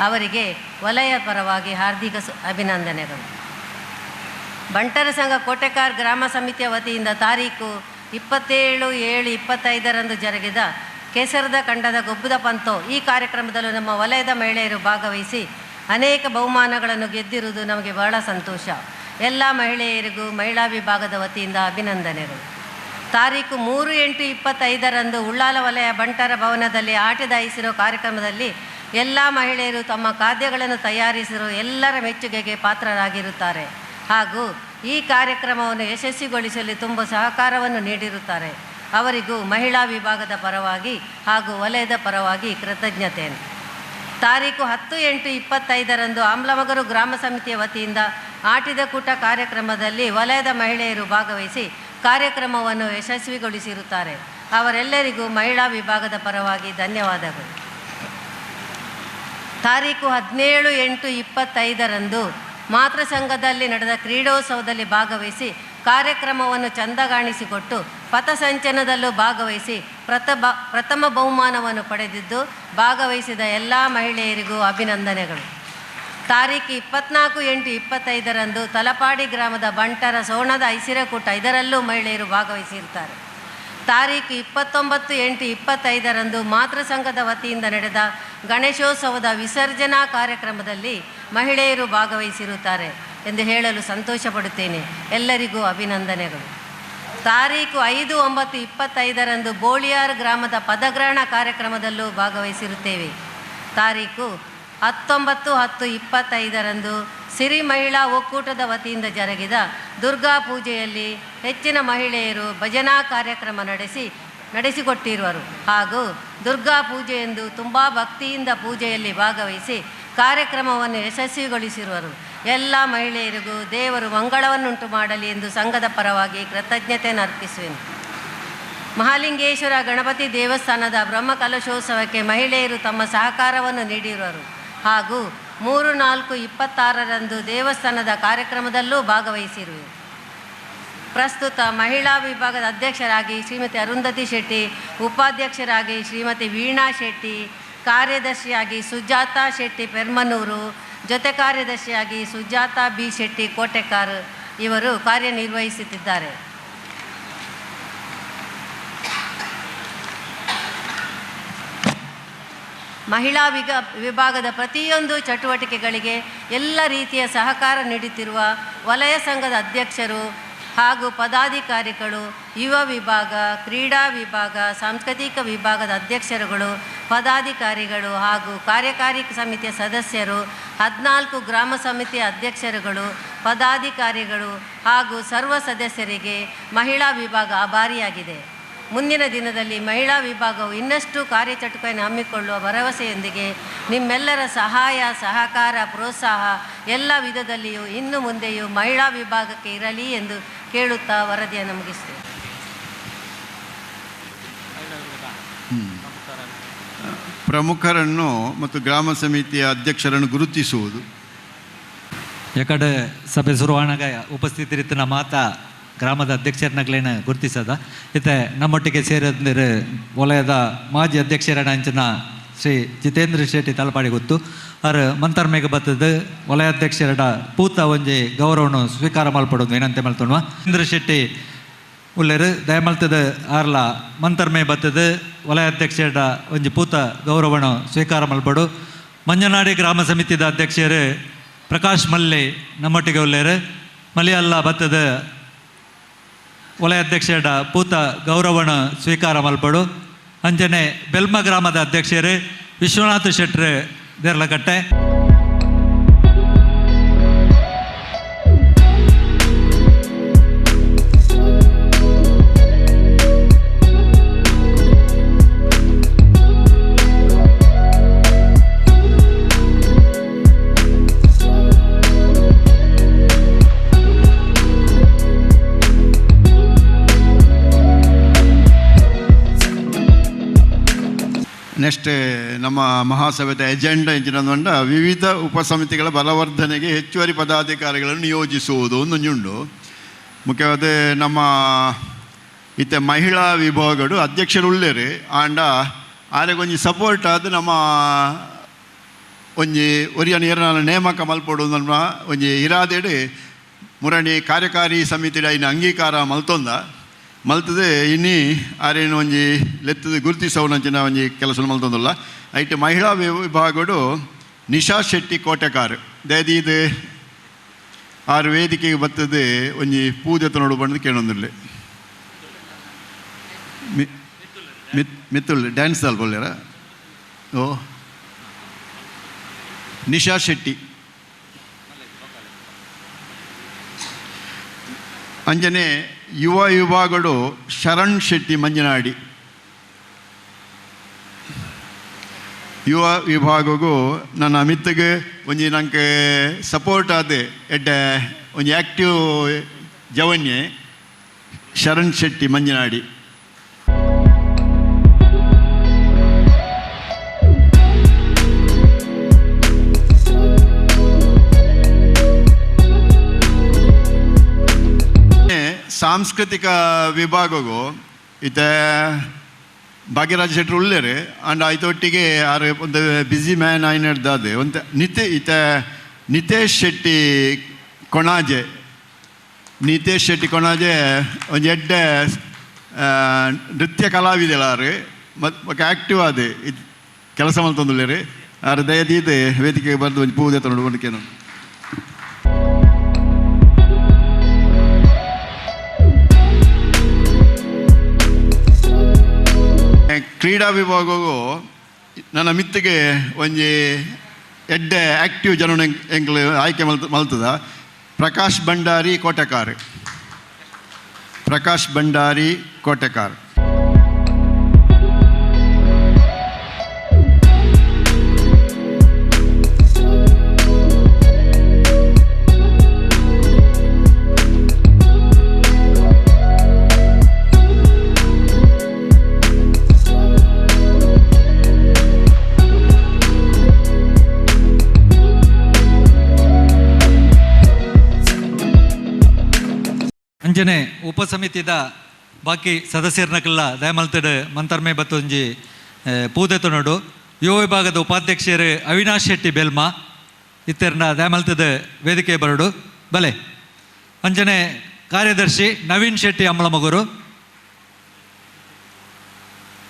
ಅವರಿಗೆ ವಲಯ ಪರವಾಗಿ ಹಾರ್ದಿಕ ಅಭಿನಂದನೆಗಳು. ಬಂಟರ ಸಂಘ ಕೋಟೆಕಾರ್ ಗ್ರಾಮ ಸಮಿತಿಯ ವತಿಯಿಂದ ತಾರೀಕು 27/7/25 ಜರುಗಿದ ಕೇಸರದ ಖಂಡದ ಗೊಬ್ಬದ ಪಂತೋ ಈ ಕಾರ್ಯಕ್ರಮದಲ್ಲೂ ನಮ್ಮ ವಲಯದ ಮಹಿಳೆಯರು ಭಾಗವಹಿಸಿ ಅನೇಕ ಬಹುಮಾನಗಳನ್ನು ಗೆದ್ದಿರುವುದು ನಮಗೆ ಬಹಳ ಸಂತೋಷ. ಎಲ್ಲ ಮಹಿಳೆಯರಿಗೂ ಮಹಿಳಾ ವಿಭಾಗದ ವತಿಯಿಂದ ಅಭಿನಂದನೆಗಳು. ತಾರೀಕು 3/8/25 ಉಳ್ಳಾಲ ವಲಯ ಬಂಟರ ಭವನದಲ್ಲಿ ಆಟದಾಯಿಸಿರೋ ಕಾರ್ಯಕ್ರಮದಲ್ಲಿ ಎಲ್ಲ ಮಹಿಳೆಯರು ತಮ್ಮ ಖಾದ್ಯಗಳನ್ನು ತಯಾರಿಸಿರೋ ಎಲ್ಲರ ಮೆಚ್ಚುಗೆಗೆ ಪಾತ್ರರಾಗಿರುತ್ತಾರೆ ಹಾಗೂ ಈ ಕಾರ್ಯಕ್ರಮವನ್ನು ಯಶಸ್ವಿಗೊಳಿಸಲು ತುಂಬ ಸಹಕಾರವನ್ನು ನೀಡಿರುತ್ತಾರೆ. ಅವರಿಗೂ ಮಹಿಳಾ ವಿಭಾಗದ ಪರವಾಗಿ ಹಾಗೂ ವಲಯದ ಪರವಾಗಿ ಕೃತಜ್ಞತೆಯನ್ನು. ತಾರೀಕು 10/8/25 ಆಮ್ಲಮಗರು ಗ್ರಾಮ ಸಮಿತಿಯ ವತಿಯಿಂದ ಆಟಿದ ಕೂಟ ಕಾರ್ಯಕ್ರಮದಲ್ಲಿ ವಲಯದ ಮಹಿಳೆಯರು ಭಾಗವಹಿಸಿ ಕಾರ್ಯಕ್ರಮವನ್ನು ಯಶಸ್ವಿಗೊಳಿಸಿರುತ್ತಾರೆ. ಅವರೆಲ್ಲರಿಗೂ ಮಹಿಳಾ ವಿಭಾಗದ ಪರವಾಗಿ ಧನ್ಯವಾದಗಳು. ತಾರೀಕು 17/8/25 ಮಾತೃ ಸಂಘದಲ್ಲಿ ನಡೆದ ಕ್ರೀಡೋತ್ಸವದಲ್ಲಿ ಭಾಗವಹಿಸಿ ಕಾರ್ಯಕ್ರಮವನ್ನು ಚಂದಗಾಣಿಸಿಕೊಟ್ಟು ಪಥಸಂಚಲನದಲ್ಲೂ ಭಾಗವಹಿಸಿ ಪ್ರಥಮ ಬಹುಮಾನವನ್ನು ಪಡೆದಿದ್ದು ಭಾಗವಹಿಸಿದ ಎಲ್ಲ ಮಹಿಳೆಯರಿಗೂ ಅಭಿನಂದನೆಗಳು. ತಾರೀಕು 24/8/25 ತಲಪಾಡಿ ಗ್ರಾಮದ ಬಂಟರ ಸೋಣದ ಐಸಿರಕೂಟ ಇದರಲ್ಲೂ ಮಹಿಳೆಯರು ಭಾಗವಹಿಸಿರುತ್ತಾರೆ. ತಾರೀಕು 29/8/25 ಮಾತೃ ಸಂಘದ ವತಿಯಿಂದ ನಡೆದ ಗಣೇಶೋತ್ಸವದ ವಿಸರ್ಜನಾ ಕಾರ್ಯಕ್ರಮದಲ್ಲಿ ಮಹಿಳೆಯರು ಭಾಗವಹಿಸಿರುತ್ತಾರೆ ಎಂದು ಹೇಳಲು ಸಂತೋಷಪಡುತ್ತೇನೆ. ಎಲ್ಲರಿಗೂ ಅಭಿನಂದನೆಗಳು. ತಾರೀಕು 5/9/25 ಬೋಳಿಯಾರ್ ಗ್ರಾಮದ ಪದಗ್ರಹಣ ಕಾರ್ಯಕ್ರಮದಲ್ಲೂ ಭಾಗವಹಿಸಿರುತ್ತೇವೆ. ತಾರೀಕು 19/10/25 ಸಿರಿ ಮಹಿಳಾ ಒಕ್ಕೂಟದ ವತಿಯಿಂದ ಜರುಗಿದ ದುರ್ಗಾ ಪೂಜೆಯಲ್ಲಿ ಹೆಚ್ಚಿನ ಮಹಿಳೆಯರು ಭಜನಾ ಕಾರ್ಯಕ್ರಮ ನಡೆಸಿಕೊಟ್ಟಿರುವರು ಹಾಗೂ ದುರ್ಗಾ ಪೂಜೆಯೆಂದು ತುಂಬ ಭಕ್ತಿಯಿಂದ ಪೂಜೆಯಲ್ಲಿ ಭಾಗವಹಿಸಿ ಕಾರ್ಯಕ್ರಮವನ್ನು ಯಶಸ್ವಿಗೊಳಿಸಿರುವರು. ಎಲ್ಲ ಮಹಿಳೆಯರಿಗೂ ದೇವರು ಮಂಗಳವನ್ನುಂಟು ಮಾಡಲಿ ಎಂದು ಸಂಘದ ಪರವಾಗಿ ಕೃತಜ್ಞತೆಯನ್ನು ಅರ್ಪಿಸುವೆನು. ಮಹಾಲಿಂಗೇಶ್ವರ ಗಣಪತಿ ದೇವಸ್ಥಾನದ ಬ್ರಹ್ಮಕಲಶೋತ್ಸವಕ್ಕೆ ಮಹಿಳೆಯರು ತಮ್ಮ ಸಹಕಾರವನ್ನು ನೀಡಿರುವರು ಹಾಗೂ 3/4/26 ದೇವಸ್ಥಾನದ ಕಾರ್ಯಕ್ರಮದಲ್ಲೂ ಭಾಗವಹಿಸಿರುವರು. ಪ್ರಸ್ತುತ ಮಹಿಳಾ ವಿಭಾಗದ ಅಧ್ಯಕ್ಷರಾಗಿ ಶ್ರೀಮತಿ ಅರುಂಧತಿ ಶೆಟ್ಟಿ, ಉಪಾಧ್ಯಕ್ಷರಾಗಿ ಶ್ರೀಮತಿ ವೀಣಾ ಶೆಟ್ಟಿ, ಕಾರ್ಯದರ್ಶಿಯಾಗಿ ಸುಜಾತಾ ಶೆಟ್ಟಿ ಪೆರ್ಮನೂರು, ಜೊತೆ ಕಾರ್ಯದರ್ಶಿಯಾಗಿ ಸುಜಾತಾ ಬಿ ಶೆಟ್ಟಿ ಕೋಟೆಕಾರ್ ಇವರು ಕಾರ್ಯನಿರ್ವಹಿಸುತ್ತಿದ್ದಾರೆ. ಮಹಿಳಾ ವಿಭಾಗದ ಪ್ರತಿಯೊಂದು ಚಟುವಟಿಕೆಗಳಿಗೆ ಎಲ್ಲ ರೀತಿಯ ಸಹಕಾರ ನೀಡುತ್ತಿರುವ ವಲಯ ಸಂಘದ ಅಧ್ಯಕ್ಷರು ಹಾಗೂ ಪದಾಧಿಕಾರಿಗಳು, ಯುವ ವಿಭಾಗ, ಕ್ರೀಡಾ ವಿಭಾಗ, ಸಾಂಸ್ಕೃತಿಕ ವಿಭಾಗದ ಅಧ್ಯಕ್ಷರುಗಳು, ಪದಾಧಿಕಾರಿಗಳು ಹಾಗೂ ಕಾರ್ಯಕಾರಿ ಸಮಿತಿಯ ಸದಸ್ಯರು, 14 ಗ್ರಾಮ ಸಮಿತಿಯ ಅಧ್ಯಕ್ಷರುಗಳು, ಪದಾಧಿಕಾರಿಗಳು ಹಾಗೂ ಸರ್ವ ಸದಸ್ಯರಿಗೆ ಮಹಿಳಾ ವಿಭಾಗ ಆಭಾರಿಯಾಗಿದೆ. ಮುಂದಿನ ದಿನದಲ್ಲಿ ಮಹಿಳಾ ವಿಭಾಗವು ಇನ್ನಷ್ಟು ಕಾರ್ಯಚಟುವಟಿಕೆಯನ್ನು ಹಮ್ಮಿಕೊಳ್ಳುವ ಭರವಸೆಯೊಂದಿಗೆ ನಿಮ್ಮೆಲ್ಲರ ಸಹಾಯ, ಸಹಕಾರ, ಪ್ರೋತ್ಸಾಹ ಎಲ್ಲ ವಿಧದಲ್ಲಿಯೂ ಇನ್ನು ಮುಂದೆಯೂ ಮಹಿಳಾ ವಿಭಾಗಕ್ಕೆ ಇರಲಿ ಎಂದು ಕೇಳುತ್ತಾ ವರದಿಯನ್ನು ಮುಗಿಸ್ತೇವೆ. ಪ್ರಮುಖರನ್ನು ಮತ್ತು ಗ್ರಾಮ ಸಮಿತಿಯ ಅಧ್ಯಕ್ಷರನ್ನು ಗುರುತಿಸುವುದು. ಯಾಕಡೆ ಸಭೆ ಶುರುವಾಣಗ ಉಪಸ್ಥಿತರಿತ್ತಿನ ಮಾತಾ ಗ್ರಾಮದ ಅಧ್ಯಕ್ಷರನ್ನಗಳೇನು ಗುರುತಿಸದ ಇತ್ತೆ ನಮ್ಮೊಟ್ಟಿಗೆ ಸೇರಿದ್ರೆ ವಲಯದ ಮಾಜಿ ಅಧ್ಯಕ್ಷರಂಚಿನ ಶ್ರೀ ಜಿತೇಂದ್ರ ಶೆಟ್ಟಿ ತಲಪಾಡಿ ಗೊತ್ತು ಅವರು ಮಂತರ್ಮೇಗ ಬತ್ತದ ವಲಯಾಧ್ಯಕ್ಷರ ಪೂತ ಒಂಜಿ ಗೌರವನು ಸ್ವೀಕಾರ ಮಲ್ಪಡೋದು ವಿನಂತಿ ಮಲ್ತೋಣ. ಜಿತೇಂದ್ರ ಶೆಟ್ಟಿ ಉಳ್ಳೇರು ದಯಮಲ್ತದ ಆರ್ಲ ಮಂತರ್ಮೇ ಬತ್ತದ ವಲಯಾಧ್ಯಕ್ಷರ ಒಂಜಿ ಪೂತ ಗೌರವನು ಸ್ವೀಕಾರ ಮಲ್ಪಡು. ಮಂಜನಾಡಿ ಗ್ರಾಮ ಸಮಿತಿದ ಅಧ್ಯಕ್ಷರು ಪ್ರಕಾಶ್ ಮಲ್ಲಿ ನಮ್ಮೊಟ್ಟಿಗೆ ಉಳ್ಳೇರು ಮಲಿಯಲ್ಲ ಬತ್ತದ ವಲಯಾಧ್ಯಕ್ಷರ ಪೂತ ಗೌರವನ ಸ್ವೀಕಾರ ಮಲ್ಪಡು. ಅಂಜನೆ ಬೆಲ್ಮ ಗ್ರಾಮದ ಅಧ್ಯಕ್ಷರು ವಿಶ್ವನಾಥ ಶೆಟ್ರು ದೇರ್ಲಕಟ್ಟೆ. ನೆಕ್ಸ್ಟ್ ನಮ್ಮ ಮಹಾಸಭೆದ ಎಜೆಂಡಾ ಇಂಚಿನಂದ ವಿವಿಧ ಉಪಸಮಿತಿಗಳ ಬಲವರ್ಧನೆಗೆ ಹೆಚ್ಚುವರಿ ಪದಾಧಿಕಾರಿಗಳನ್ನು ನಿಯೋಜಿಸುವುದು ಒಂದುಂಟು. ಮುಖ್ಯವಾದ ನಮ್ಮ ಇತ್ತೆ ಮಹಿಳಾ ವಿಭಾಗಗಳು ಅಧ್ಯಕ್ಷರು ಉಳ್ಳೇರು ಆಂಡ ಆರೆಗೊಂಜಿ ಸಪೋರ್ಟ್ ಆದ ನಮ್ಮ ಒಂಜಿ ಒರಿಯನ ಏರನ ನೇಮಕ ಮಲ್ಪಡು ನಮ್ಮ ಒಂಜಿ ಇರಾದೇಡು ಮುರಣಿ ಕಾರ್ಯಕಾರಿ ಸಮಿತಿಡ ಇನ್ನು ಅಂಗೀಕಾರ ಮಲ್ತೊಂದ ಮಲ್ತದೆ ಇನ್ನಿ ಆರೇನು ಒಂಜಿ ಲೆತ್ತದ ಗುರುತಿಸೋನಂಚಿನ ಒಂಜಿ ಕೆಲಸ ಮಲ್ತೊಂದಲ್ಲ. ಐಟು ಮಹಿಳಾ ವಿಭಾಗಡು ನಿಶಾ ಶೆಟ್ಟಿ ಕೋಟೆಕಾರ್ ದಯದೀದು ಆರು ವೇದಿಕೆಗೆ ಬರ್ತದೆ ಒಂಜಿ ಪೂಜೆ ನೋಡು ಬಂದು ಕೇಳೊಂದಿಲ್ಲ ಮಿತ್ತುಲ್ ಡ್ಯಾನ್ಸ್ ಅಲ್ಬಲ್ಲಾರ ಓ ನಿಶಾ ಶೆಟ್ಟಿ ಅಂಜನೆ ಯುವ ವಿಭಾಗಡು ಶರಣ್ ಶೆಟ್ಟಿ ಮಂಜನಾಡಿ ಯುವ ವಿಭಾಗಗೂ ನನ್ನ ಮಿತ್ತಿಗೆ ಒಂಜಿ ನಂಗೆ ಸಪೋರ್ಟ್ ಆದ ಎಡ್ಡ ಒಂಜಿ ಆ್ಯಕ್ಟಿವ್ ಜವನ್ಯೆ ಶರಣ್ ಶೆಟ್ಟಿ ಮಂಜನಾಡಿ. ಸಾಂಸ್ಕೃತಿಕ ವಿಭಾಗಗೂ ಇತ್ತೆ ಭಾಗ್ಯರಾಜ್ ಶೆಟ್ರು ಉಳ್ಳೇರು ಆಂಡ್ ಆಯ್ತೊಟ್ಟಿಗೆ ಆರು ಒಂದು ಬ್ಯುಸಿ ಮ್ಯಾನ್ ಆಯ್ನಡ್ದಾದೆ ಒಂದು ನಿತೇಶ್ ಶೆಟ್ಟಿ ಕೊಣಾಜೆ ಒಂದು ಎಡ್ಡ ನೃತ್ಯ ಕಲಾವಿದೆಳಾರು ಮತ್ತು ಆ್ಯಕ್ಟಿವ್ ಆದೆ ಇದು ಕೆಲಸ ಮಲ್ತೊಂದುಳ್ಳೇರು ಆರು ದಯದೀದೆ ವೇದಿಕೆಗೆ ಬರೆದು ಒಂದು ಪೂಜೆ ನೋಡ್ಕೊಂಡೇನು. ಕ್ರೀಡಾ ವಿಭಾಗವು ನನ್ನ ಮಿತ್ತಿಗೆ ಒಂಜಿ ಎಡ್ಡ ಆ್ಯಕ್ಟಿವ್ ಜನ ಎಂಗ್ಲು ಆಯ್ಕೆ ಮಲ್ತದ ಪ್ರಕಾಶ್ ಭಂಡಾರಿ ಕೋಟೆಕಾರ್. ಅಂಜನೆ ಉಪಸಮಿತಿದ ಬಾಕಿ ಸದಸ್ಯರನ್ನಕ್ಕೆಲ್ಲ ದಯಮಲ್ತಡ್ ಮಂತರ್ಮೆ ಬತ್ತೊಂಜಿ ಪೂದೆ ತೊನಡು ಯುವ ವಿಭಾಗದ ಉಪಾಧ್ಯಕ್ಷರು ಅವಿನಾಶ್ ಶೆಟ್ಟಿ ಬೆಲ್ಮಾ ಇತ್ತೆರ್ನ ದಯಮಲ್ತದ ವೇದಿಕೆ ಬರಡು ಬಲೆ ಅಂಜನೆ ಕಾರ್ಯದರ್ಶಿ ನವೀನ್ ಶೆಟ್ಟಿ ಅಮ್ಮಳಮಗೂರು,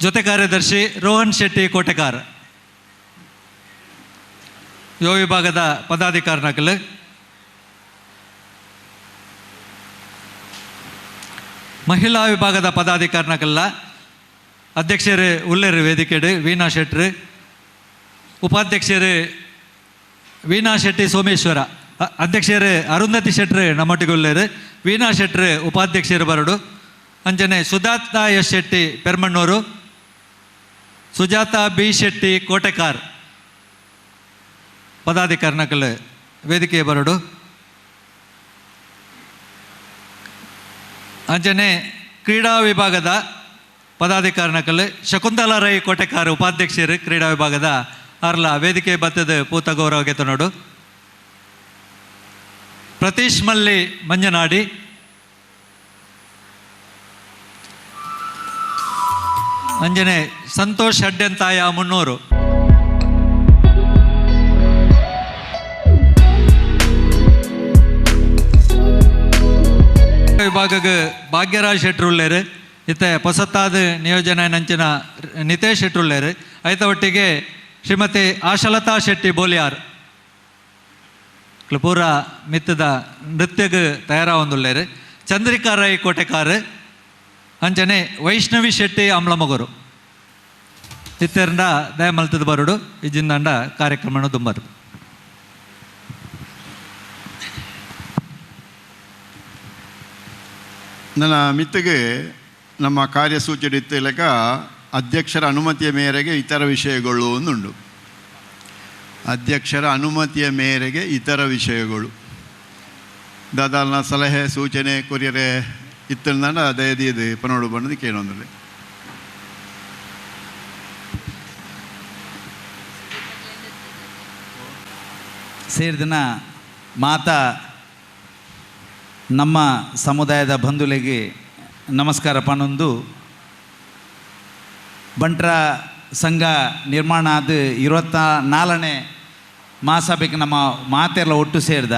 ಜೊತೆ ಕಾರ್ಯದರ್ಶಿ ರೋಹನ್ ಶೆಟ್ಟಿ ಕೋಟೆಕಾರ್, ಯುವ ವಿಭಾಗದ ಪದಾಧಿಕಾರಿನಕಲ್ ಮಹಿಳಾ ವಿಭಾಗದ ಪದಾಧಿಕಾರಿನಕಲ್ಲ ಅಧ್ಯಕ್ಷರು ಉಲ್ಲೇರು ವೇದಿಕೆಡು ವೀಣಾ ಶೆಟ್ರು, ಉಪಾಧ್ಯಕ್ಷರು ವೀಣಾ ಶೆಟ್ಟಿ ಸೋಮೇಶ್ವರ, ಅಧ್ಯಕ್ಷರು ಅರುಂಧತಿ ಶೆಟ್ರು ನಮ್ಮೊಟ್ಟಿಗೆ ಉಲ್ಲೇರು, ವೀಣಾ ಶೆಟ್ರು ಉಪಾಧ್ಯಕ್ಷರು ಬರಡು ಅಂಜನೆ ಸುಜಾತಾ ಎಸ್ ಶೆಟ್ಟಿ ಪೆರ್ಮಣ್ಣೂರು, ಸುಜಾತಾ ಬಿ ಶೆಟ್ಟಿ ಕೋಟೆಕಾರ್ ಪದಾಧಿಕಾರಿನಕಲ್ ವೇದಿಕೆ ಬರಡು ಅಂಜನೆ ಕ್ರೀಡಾ ವಿಭಾಗದ ಪದಾಧಿಕಾರಿನಕಲ್ ಶಕುಂತಲಾ ರೈ ಕೋಟೆಕಾರ್ ಉಪಾಧ್ಯಕ್ಷರು ಕ್ರೀಡಾ ವಿಭಾಗದ ಅರ್ಲ ವೇದಿಕೆ ಬತ್ತದ ಪೂತ ಗೌರವಗೆ ತೊನಡು ಪ್ರತೀಶ್ ಮಲ್ಲಿ ಮಂಜನಾಡಿ, ಅಂಜನೆ ಸಂತೋಷ್ ಅಡ್ಡೆಂತಾಯ ಮುನ್ನೂರು, ವಿಭಾಗಕ್ಕೆ ಭಾಗ್ಯರಾಜ್ ಶೆಟ್ರು ಉಳ್ಳೇರು, ಇತ್ತೆ ಹೊಸತಾದ ನಿಯೋಜನೆ ನಂಚಿನ ನಿತೇಶ್ ಶೆಟ್ರು ಉಳ್ಳೇರು, ಐತ ಒಟ್ಟಿಗೆ ಶ್ರೀಮತಿ ಆಶಲತಾ ಶೆಟ್ಟಿ ಬೋಲಿಯಾರ್ ಪೂರ ಮಿತ್ತದ ನೃತ್ಯಗೆ ತಯಾರಾವೊಂದುಳ್ಳೇರು, ಚಂದ್ರಿಕಾ ರೈ ಕೋಟೆಕಾರ್ ಅಂಚನೆ ವೈಷ್ಣವಿ ಶೆಟ್ಟಿ ಅಮ್ಲಮಗೂರು ಇತ್ತೆರ್ನ ದಯಮಲ್ತದ ಬರಡು ಇಜಿಂದಂಡ ಕಾರ್ಯಕ್ರಮ ದುಂಬರು. ನನ್ನ ಮಿತ್ತಿಗೆ ನಮ್ಮ ಕಾರ್ಯಸೂಚಿ ಲೆಕ್ಕ ಅಧ್ಯಕ್ಷರ ಅನುಮತಿಯ ಮೇರೆಗೆ ಇತರ ವಿಷಯಗಳು ಒಂದುಂಟು. ಅಧ್ಯಕ್ಷರ ಅನುಮತಿಯ ಮೇರೆಗೆ ಇತರ ವಿಷಯಗಳು ದಾದಾಲ್ನ ಸಲಹೆ ಸೂಚನೆ ಕೊರಿಯರೆ ಇತ್ತಂದ ದಯದಿದು ಪನೋಡು ಬಣ್ಣದ ಕೇಳೊಂದಿಲ್ಲ. ಸೇರಿದಿನ ಮಾತಾ ನಮ್ಮ ಸಮುದಾಯದ ಬಂಧುಗಳಿಗೆ ನಮಸ್ಕಾರ ಪನ್ನೊಂದು. ಬಂಟ್ರ ಸಂಘ ನಿರ್ಮಾಣ ಆದ 24ನೇ ಮಹಾಸಭೆಗೆ ನಮ್ಮ ಮಾತೆಲ್ಲ ಒಟ್ಟು ಸೇರಿದ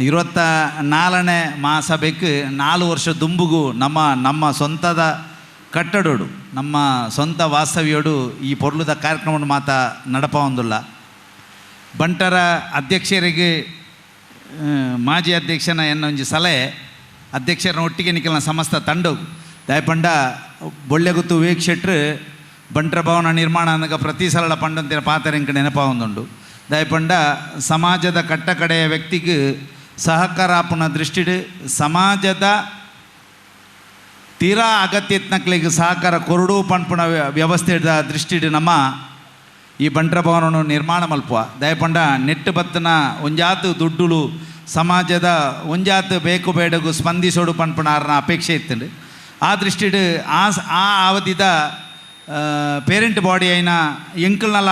24ನೇ ಮಹಾಸಭೆಗೆ 4 ವರ್ಷ ದುಂಬುಗು ನಮ್ಮ ಸ್ವಂತದ ಕಟ್ಟಡೋಡು ನಮ್ಮ ಸ್ವಂತ ವಾಸ್ತವ್ಯೋಡು ಈ ಪೊರ್ಲುದ ಕಾರ್ಯಕ್ರಮ ಮಾತ ನಡಪ ಹೊಂದಿಲ್ಲ. ಬಂಟರ ಅಧ್ಯಕ್ಷರಿಗೆ ಮಾಜಿ ಅಧ್ಯಕ್ಷನ ಎನ್ನೊಂಜಿ ಸಲಹೆ ಅಧ್ಯಕ್ಷರನ್ನ ಒಟ್ಟಿಗೆ ನಿಖಲ್ನ ಸಮಸ್ತ ತಂಡವು ದಯಪಂಡ ಬೊಳ್ಳೆಗುತ್ತು ವಿವೇಕ್ ಶೆಟ್ರು ಬಂಟ್ರ ಭವನ ನಿರ್ಮಾಣ ಅನ್ನಗ ಪ್ರತಿ ಸಲ ಪಂಡಂತಿನ ಪಾತ್ರ ಇಂಕ ನೆನಪ ಹೊಂದುಂಡು. ದಯಪಂಡ ಸಮಾಜದ ಕಟ್ಟಕಡೆಯ ವ್ಯಕ್ತಿಗೆ ಸಹಕಾರ ಆಪುನ ದೃಷ್ಟಿಡು ಸಮಾಜದ ತೀರಾ ಅಗತ್ಯತ್ನಕ್ಲಿಗೆ ಸಹಕಾರ ಕೊರಡು ಪಂಪುಣ ವ್ಯವಸ್ಥೆದ ದೃಷ್ಟಿಡು ನಮ್ಮ ಈ ಬಂಟ್ರ ಭವನವನ್ನು ನಿರ್ಮಾಣ ಮಲ್ಪುವ ದಯಪಂಡ ನೆಟ್ಟು ಬತ್ತನ ಒಂಜಾತು ದುಡ್ಡುಲು ಸಮಾಜದ ಒಂಜಾತು ಬೇಕು ಬೇಡಗು ಸ್ಪಂದಿಸೋಡು ಪಂಪುಣಾರನ ಅಪೇಕ್ಷೆ ಇತ್ತು. ಆ ದೃಷ್ಟಿಡು ಆ ಅವಧಿದ ಪೇರೆಂಟ್ ಬಾಡಿ అయిన ಎಂಕಲ್ನಲ್ಲ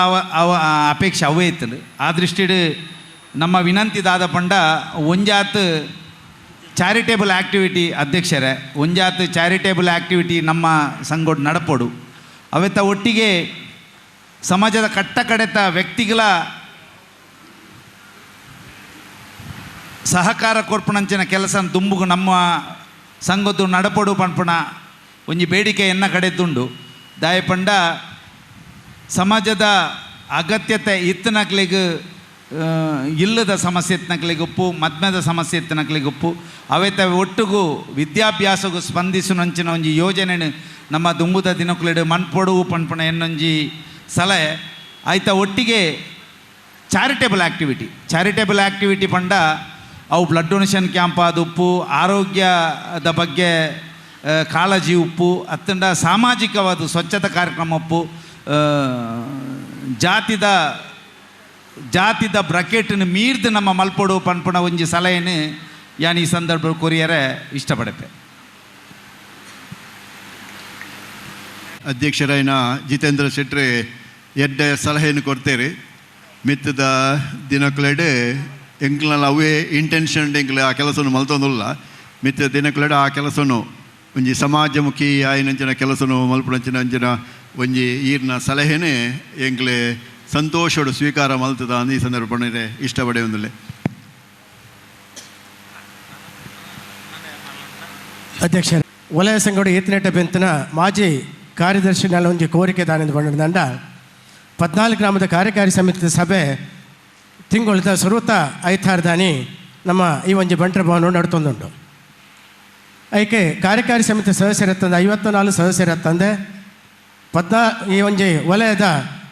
ಅಪೇಕ್ಷೆ ಅವೇ ಇತ್ತು. ಆ ದೃಷ್ಟಿಡು ನಮ್ಮ ವಿನಂತಿ ದಾದ ಪಂಡ ಒಂಜಾತು ಚಾರಿಟೇಬಲ್ ಆ್ಯಕ್ಟಿವಿಟಿ ಅಧ್ಯಕ್ಷರೇ ಒಂಜಾತು ಚಾರಿಟೇಬಲ್ ಆ್ಯಕ್ಟಿವಿಟಿ ನಮ್ಮ ಸಂಘೋಡು ನಡಪೋಡು ಅವೆತ್ತ ಒಟ್ಟಿಗೆ ಸಮಾಜದ ಕಟ್ಟಕಡೆತ ವ್ಯಕ್ತಿಗಳ ಸಹಕಾರ ಕೊರ್ಪುಣಂಚಿನ ಕೆಲಸ ದುಂಬುಗು ನಮ್ಮ ಸಂಘದ್ದು ನಡಪಡು ಪಂಪುಣ ಒಂಜಿ ಬೇಡಿಕೆ ಎನ್ನ ಕಡೆದುಂಡು. ದಾಯಪಂಡ ಸಮಾಜದ ಅಗತ್ಯತೆ ಇತ್ತನಕ್ಲಿಗೆ ಇಲ್ಲದ ಸಮಸ್ಯೆ ಎತ್ತನಕ್ಲಿಗೆ ಉಪ್ಪು ಮದ್ಮೆದ ಸಮಸ್ಯೆ ಎತ್ತನಕ್ಲಿಗೆ ಉಪ್ಪು ಅವೆತ ಒಟ್ಟಿಗೂ ವಿದ್ಯಾಭ್ಯಾಸಗೂ ಸ್ಪಂದಿಸುನಂಚಿನ ಒಂಜಿ ಯೋಜನೆ ನಮ್ಮ ದುಂಬುದ ದಿನಕ್ಲೆಡು ಮಣ್ಪೊಡು ಪಂಪುಣ ಎನ್ನೊಂಜಿ ಸಲಹೆ ಆಯ್ತ ಒಟ್ಟಿಗೆ ಚಾರಿಟೇಬಲ್ ಆ್ಯಕ್ಟಿವಿಟಿ ಪಂಡ ಅವು ಬ್ಲಡ್ ಡೊನೇಷನ್ ಕ್ಯಾಂಪ್ ಆದ ಉಪ್ಪು ಆರೋಗ್ಯದ ಬಗ್ಗೆ ಕಾಳಜಿ ಉಪ್ಪು ಅತ್ತಂಡ ಸಾಮಾಜಿಕವಾದ ಸ್ವಚ್ಛತಾ ಕಾರ್ಯಕ್ರಮ ಉಪ್ಪು ಜಾತಿದ ಬ್ರಕೆಟ್ನ ಮೀರ್ದು ನಮ್ಮ ಮಲ್ಪೊಡು ಪನ್ಪುಣ ಒಂಜಿ ಸಲಹೆಯನ್ನು ಯಾನ್ ಈ ಸಂದರ್ಭ ಕೊರಿಯರೆ ಇಷ್ಟಪಡುತ್ತೆ. ಅಧ್ಯಕ್ಷರಾಯಿನ ಜಿತೇಂದ್ರ ಶೆಟ್ಟಿ ಎಡ್ಡೆ ಸಲಹೆಯನ್ನು ಕೊಡ್ತೇವೆ. ಮಿತ್ತದ ದಿನಕ್ಲೆಡೆ ಎಂಕ್ಲಲ್ಲಿ ಅವೇ ಇಂಟೆನ್ಷನ್ ಎಂಕ್ಲ ಆ ಕೆಲಸವನ್ನು ಮಲ್ತೊಂದಿಲ್ಲ. ಮಿತ್ತ ದಿನಕುಲಡ ಆ ಕೆಲಸನು ಒಂಜಿ ಸಮಾಜಮುಖಿ ಆಯ್ನಂಚಿನ ಕೆಲಸನು ಮಲ್ಪುನಂಚಿನ ಅಂಚಿನ ಒಂಜಿ ಈರ್ನ ಸಲಹೆನೇ ಎಂಕ್ಲೆ ಸಂತೋಷಡು ಸ್ವೀಕಾರ ಮಲ್ತದ ಅಂದು ಈ ಸಂದರ್ಭ ಇಷ್ಟಪಡೆ ಒಂದಿಲ್ಲ. ಅಧ್ಯಕ್ಷ ವಲಯ ಸಂಘಡು ಈತನೆಟ್ಟ ಬೆಂತನ ಮಾಜಿ ಕಾರ್ಯದರ್ಶಿ ನಾಳೆ ಒಂಜಿ ಕೋರಿಕೆ ದಾನದ ಬಂಡ 14 ಗ್ರಾಮದ ಕಾರ್ಯಕಾರಿ ಸಮಿತಿ ಸಭೆ ತಿಂಗಳದ ಸುರುತ ಐತಾರ್ದಾನಿ ನಮ್ಮ ಈ ಒಂಜಿ ಬಂಟರ ಭವನ ನಡ್ತೊಂದುಂಟು. ಐಕೆ ಕಾರ್ಯಕಾರಿ ಸಮಿತಿ ಸದಸ್ಯರತ್ತಂದೆ 54 ಸದಸ್ಯರತ್ತಂದೆ ಈ ಒಂಜಿ ವಲಯದ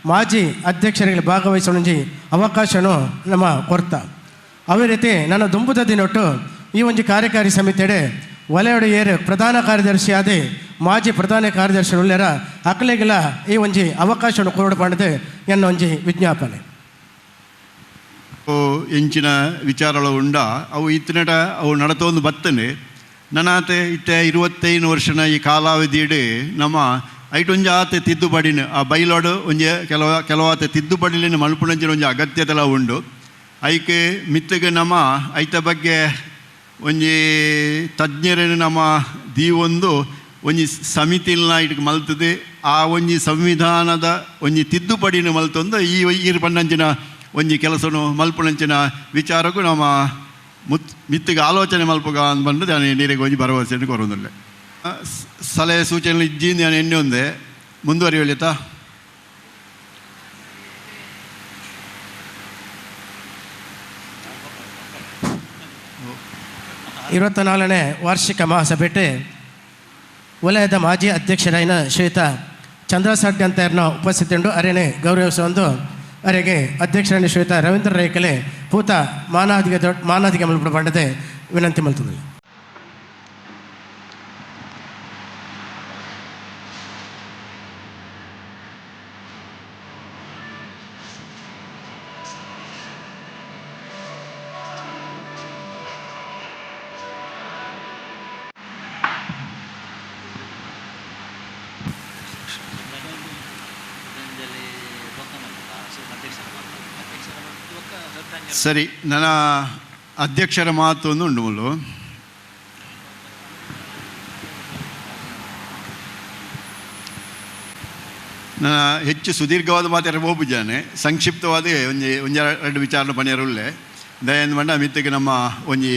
ಮಾಜಿ ಅಧ್ಯಕ್ಷರಿಗೆ ಭಾಗವಹಿಸೋಂಜಿ ಅವಕಾಶನೂ ನಮ್ಮ ಕೊರ್ತ. ಅವೇ ರೀತಿ ನನ್ನ ದುಂಬುದ ದಿನೊಟ್ಟು ಈ ಒಂಜಿ ಕಾರ್ಯಕಾರಿ ಸಮಿತಿಯಡೆ ವಲಯದ ಏರು ಪ್ರಧಾನ ಕಾರ್ಯದರ್ಶಿ ಆದಿ ಮಾಜಿ ಪ್ರಧಾನ ಕಾರ್ಯದರ್ಶಿ ಉಳ್ಳರ ಅಕ್ಲೆಗೆಲ್ಲ ಈ ಒಂಜಿ ಅವಕಾಶವನ್ನು ಕೊರಡು ಎನ್ನ ಒಂಜಿ ವಿಜ್ಞಾಪನೆ. ಎಂಚಿನ ವಿಚಾರಗಳು ಉಂಡ ಅವು ಇತ್ತಿನಟ ಅವು ನಡತೊಂದು ಬತ್ತನೆ ನನಾತೆ ಇತ್ತೆ 25 ವರ್ಷನ ಈ ಕಾಲಾವಧಿಯಡೆ ನಮ್ಮ ಐಟೊಂಜಿ ಆತೆ ತಿದ್ದುಪಡಿನ ಆ ಬೈಲಾಡು ಒಂಜಿ ಕೆಲವಾತೆ ತಿದ್ದುಪಡಿಲಿನ ಮಲ್ಪುನಂಚಿನ ಒಂಜಿ ಅಗತ್ಯತೆಲ್ಲ ಉಂಡು. ಐಕೆ ಮಿತ್ತಿಗೆ ನಮ್ಮ ಐತ ಬಗ್ಗೆ ಒಂಜಿ ತಜ್ಞರನ್ನು ನಮ್ಮ ದೀವೊಂದು ಒಂಜಿ ಸಮಿತಿಲ್ನ ಇಟ್ಗೆ ಮಲ್ತದೆ ಆ ಒಂಜಿ ಸಂವಿಧಾನದ ಒಂಜಿ ತಿದ್ದುಪಡಿನ ಮಲ್ತೊಂದು ಈರು ಪಂಡಂಚಿನ ಒಂಜಿ ಕೆಲಸನು ಮಲ್ಪುನಂಚಿನ ವಿಚಾರಕ್ಕೂ ನಮ್ಮ ಮಿತ್ತಿಗೆ ಆಲೋಚನೆ ಮಲ್ಪಗ ಅಂತ ಬಂದು ನಾನು ನೀರಿಗೆ ಒಂಜಿ ಭರವಸೆಯನ್ನು ಕೊರೋದಿಲ್ಲ. ಸಲಹೆ ಸೂಚನೆ ಇಜ್ಜಿಂದ ನಾನು ಎಣ್ಣೆ ಒಂದೇ ಮುಂದುವರಿಯಲಿತಾ. 24ನೇ ವಾರ್ಷಿಕ ಮಹಾಸಭೆಗೆ ವಲಯದ ಮಾಜಿ ಅಧ್ಯಕ್ಷರಾಯಿನ ಶ್ರೀಯುತ ಚಂದ್ರಸಾಡ್ಯ ಅಂತ ಉಪಸ್ಥಿತಿಯುಂಡು ಅರೇನೆ ಗೌರವಿಸುವಂದು ಅರೆಗೆ ಅಧ್ಯಕ್ಷರಾದ ಶ್ರೀಯುತ ರವೀಂದ್ರ ರೈಕಲೆ ಪೂತ ಮಾನಾದಿಗೆ ಮಲ್ಪಡ ಬಂಡದೆ ವಿನಂತಿ ಮಲ್ತದೆ. ಸರಿ, ನನ್ನ ಅಧ್ಯಕ್ಷರ ಮಾತು ಒಂದು ಉಂಡು ಮುಲ್ಲು. ನನ್ನ ಹೆಚ್ಚು ಸುದೀರ್ಘವಾದ ಮಾತಾಡ ಹೋಗ್ಬಿದ್ದಾನೆ, ಸಂಕ್ಷಿಪ್ತವಾದ ಒಂದೆರಡು ವಿಚಾರ ಪಣಿಯರುಳ್ಳೆ ದಯಂದು ಬಂಡ ಮಿತ್ತಿಗೆ ನಮ್ಮ ಒಂಜಿ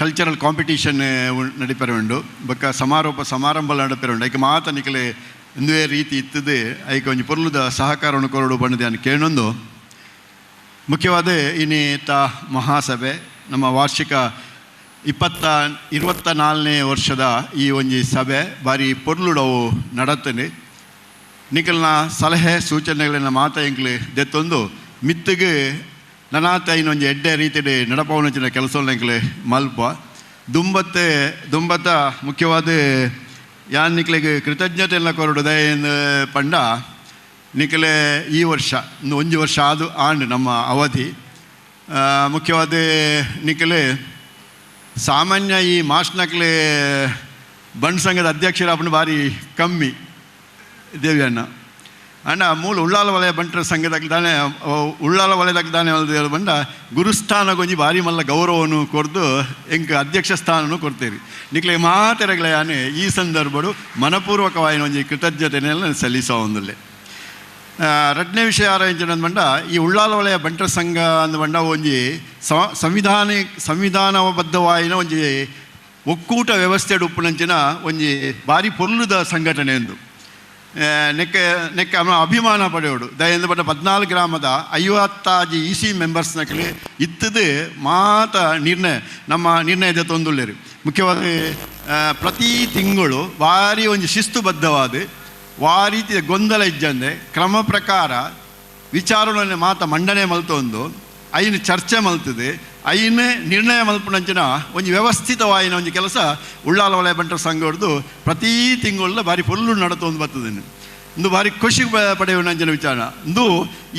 ಕಲ್ಚರಲ್ ಕಾಂಪಿಟೀಷನ್ ನಡಿಪೆರೆ ಉಂಡು, ಬೊಕ್ಕ ಸಮಾರಂಭ ನಡಿಪೆರೆ ಉಂಡು. ಐಕೆ ಮಾತ ನಿಕಲೆ ಒಂದೇ ರೀತಿ ಇತ್ತದೆ ಐಕೆ ಒಂಜಿ ಪೊರ್ಲುದ ಸಹಕಾರವನ್ನು ಕೊರಡು ಬಂಡದೆ ಅಂತ ಕೇಳೊಂದು ಮುಖ್ಯವಾದ ಇನ್ನಿತ ಮಹಾಸಭೆ ನಮ್ಮ ವಾರ್ಷಿಕ 24ನೇ ವರ್ಷದ ಈ ಒಂಜಿ ಸಭೆ ಬಾರಿ ಪೊರ್ಲುಡವು ನಡತನೆ ನಿಕಲ್ನ ಸಲಹೆ ಸೂಚನೆಗಳನ್ನ ಮಾತ ಎಂಕ್ಲು ದೆತ್ತೊಂದು ಮಿತ್ತಿಗೆ ನನಾತ ಇನ್ನೊಂದು ಎಡ್ಡೆ ರೀತಿಯ ನಡಪವನಚಿನ ಕೆಲಸವನ್ನು ಎಂಕ್ಲು ಮಲ್ಪ ದುಂಬತ್ತ ಮುಖ್ಯವಾದ ಯಾನ್ ನಿಕ್ಲಿಗೆ ಕೃತಜ್ಞತೆಯನ್ನು ಕೊರಡುದೆ ಎಂದು ಪಂಡ ನಿಕಲೆ ಈ ವರ್ಷ ಒಂದು ವರ್ಷ ಆಂಡ್ ನಮ್ಮ ಅವಧಿ ಮುಖ್ಯವಾದ ನಿಕಲೆ ಸಾಮಾನ್ಯ ಈ ಮಾಸ್ನಕ್ಲೆ ಬಂಡ್ ಸಂಘದ ಅಧ್ಯಕ್ಷರಾಪಣ ಭಾರಿ ಕಮ್ಮಿ ದೇವಿ ಅಣ್ಣ ಮೂಲ ಉಳ್ಳಾಲ ವಲಯ ಬಂಟರ ಸಂಘದಾಗ್ದಾನೆ ಉಳ್ಳಾಲ ವಲಯದಾಗ್ದಾನೆ ಬಂಡ ಗುರುಸ್ಥಾನಗೊಂಜಿ ಭಾರಿ ಮಲ್ಲ ಗೌರವವನ್ನು ಕೊರ್ದು ಎಂಕ ಅಧ್ಯಕ್ಷ ಸ್ಥಾನನೂ ಕೊಡ್ತೇರಿ ನಿಕ್ಲೆ ಮಾತೆರಗಳಾನೆ ಈ ಸಂದರ್ಭಡು ಮನಪೂರ್ವಕವಾಗಿ ಒಂಜಿ ಕೃತಜ್ಞತೆನೆಲ್ಲ ಸಲ್ಲಿಸೋ ಒಂದಲ್ಲೇ. ಎರಡನೇ ವಿಷಯ ಆರಂಭಿಂಚ ಬಂಡ ಈ ಉಳ್ಳಾಲ ವಲಯ ಬಂಟರ ಸಂಘ ಅಂದ ಬಂಡ ಒಂಜಿ ಸಂವಿಧಾನಬದ್ಧವಾಯಿನ ಒಂಜಿ ಒಕ್ಕೂಟ ವ್ಯವಸ್ಥೆ ಉಪ್ಪುನಂಚಿನ ಒಂಜಿ ಭಾರಿ ಪೊರ್ಲುದ ಸಂಘಟನೆ ಎಂದು ನೆಕ್ಕೆ ಅಭಿಮಾನ ಪಡೆಯೋಡು ದಯಂದು ಬಟ್ಟ 14 ಗ್ರಾಮದ 56 EC ಮೆಂಬರ್ಸ್ನಕ್ಲಿ ಇತ್ತದು ಮಾತ ನಮ್ಮ ನಿರ್ಣಯದ ತೊಂದುಳ್ಳೇರು ಮುಖ್ಯವಾಗಿ ಪ್ರತಿ ತಿಂಗಳು ಭಾರಿ ಒಂದು ಶಿಸ್ತುಬದ್ಧವಾದ ರೀತಿಯ ಗೊಂದಲ ಇಜ್ಜಂದೆ ಕ್ರಮ ಪ್ರಕಾರ ವಿಚಾರಗಳನ್ನು ಮಾತ ಮಂಡನೆ ಮಲ್ತೊಂದು ಐನು ಚರ್ಚೆ ಮಲ್ತದೆ ಐನೇ ನಿರ್ಣಯ ಮಲ್ಪುನಂಚಿನ ಒಂದು ವ್ಯವಸ್ಥಿತವಾಯಿನ ಒಂದು ಕೆಲಸ ಉಳ್ಳಾಲ ವಲಯ ಬಂಟರ ಸಂಘ ಹೊಡೆದು ಪ್ರತಿ ತಿಂಗಳ ಬಾರಿ ಪೊಲ್ಲು ನಡತೊಂದು ಬರ್ತದೆ. ಇಂದು ಭಾರಿ ಖುಷಿ ಪಡೆಯುವಂಚಿನ ವಿಚಾರ ಇಂದು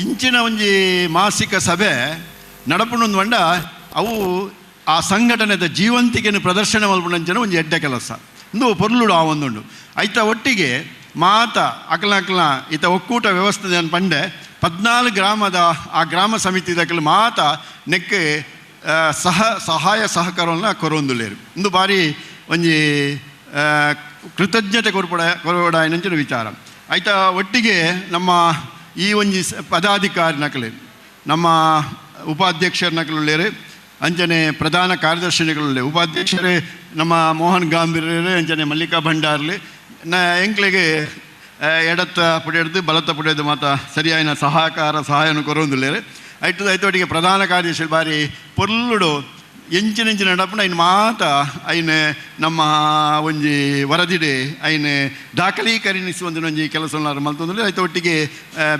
ಇಂಚಿನ ಒಂಜಿ ಮಾಸಿಕ ಸಭೆ ನಡಪುಣೊಂದು ಬಂಡ ಅವು ಆ ಸಂಘಟನೆದ ಜೀವಂತಿಕೆಯನ್ನು ಪ್ರದರ್ಶನ ಮಲ್ಪುನಂಚಿನ ಒಂದು ಎಡ್ಡೆ ಕೆಲಸ ಇಂದು ಪೊರ್ಲುಡು ಆ ಒಂದುಂಡು ಐತ ಒಟ್ಟಿಗೆ ಮಾತ ಅಕಲ ಈತ ಒಕ್ಕೂಟ ವ್ಯವಸ್ಥೆ ಪಂಡೆ 14 ಗ್ರಾಮದ ಆ ಗ್ರಾಮ ಸಮಿತಿದಕ್ಕಲು ಮಾತ ನೆಕ್ಕೆ ಸಹಾಯ ಸಹಕಾರವನ್ನು ಕೊರೊಂದುಲ್ಲೇರು ಇಂದು ಬಾರಿ ಒಂಜಿ ಕೃತಜ್ಞತೆ ಕೊರವಡಾಯಿನಂಚಿನ ವಿಚಾರ ಆಯ್ತಾ. ಒಟ್ಟಿಗೆ ನಮ್ಮ ಈ ಒಂಜಿ ಪದಾಧಿಕಾರಿ ನಕಲೆ ನಮ್ಮ ಉಪಾಧ್ಯಕ್ಷರ ನಕಲುಳ್ಳೇರು ಅಂಚನೆ ಪ್ರಧಾನ ಕಾರ್ಯದರ್ಶಿಗಳು ಉಪಾಧ್ಯಕ್ಷರೇ ನಮ್ಮ ಮೋಹನ್ ಗಾಂಭೀರ್ಯರೇ ಅಂಚನೆ ಮಲ್ಲಿಕಾ ಭಂಡಾರ್ಲಿ ಎಂಕ್ಲೆಗೆ ಎಡತ್ತ ಪುಡಿಯಡ್ದು ಬಲತ್ತ ಪುಡಿಯದು ಮಾತ ಸರಿಯಾಯಿನ ಸಹಾಯನ ಕೊರೊಂದುಲ್ಲೇರು ಐತೊಟ್ಟಿಗೆ ಪ್ರಧಾನ ಕಾರ್ಯದರ್ಶಿ ಬಾರಿ ಪೊರ್ಲುಡು ಎಂಚಿನೆಂಚಿನ ನಡಪುನ ಐನು ಮಾತ ಐನು ನಮ್ಮ ಒಂಜಿ ವರದಿಡೆ ಐನು ದಾಖಲೀಕರಣಿಸುವಂಥ ಒಂಜಿ ಕೆಲಸವನ್ನು ಮಲ್ತೊಂದುಲ್ಲೇರು ಐತೊಟ್ಟಿಗೆ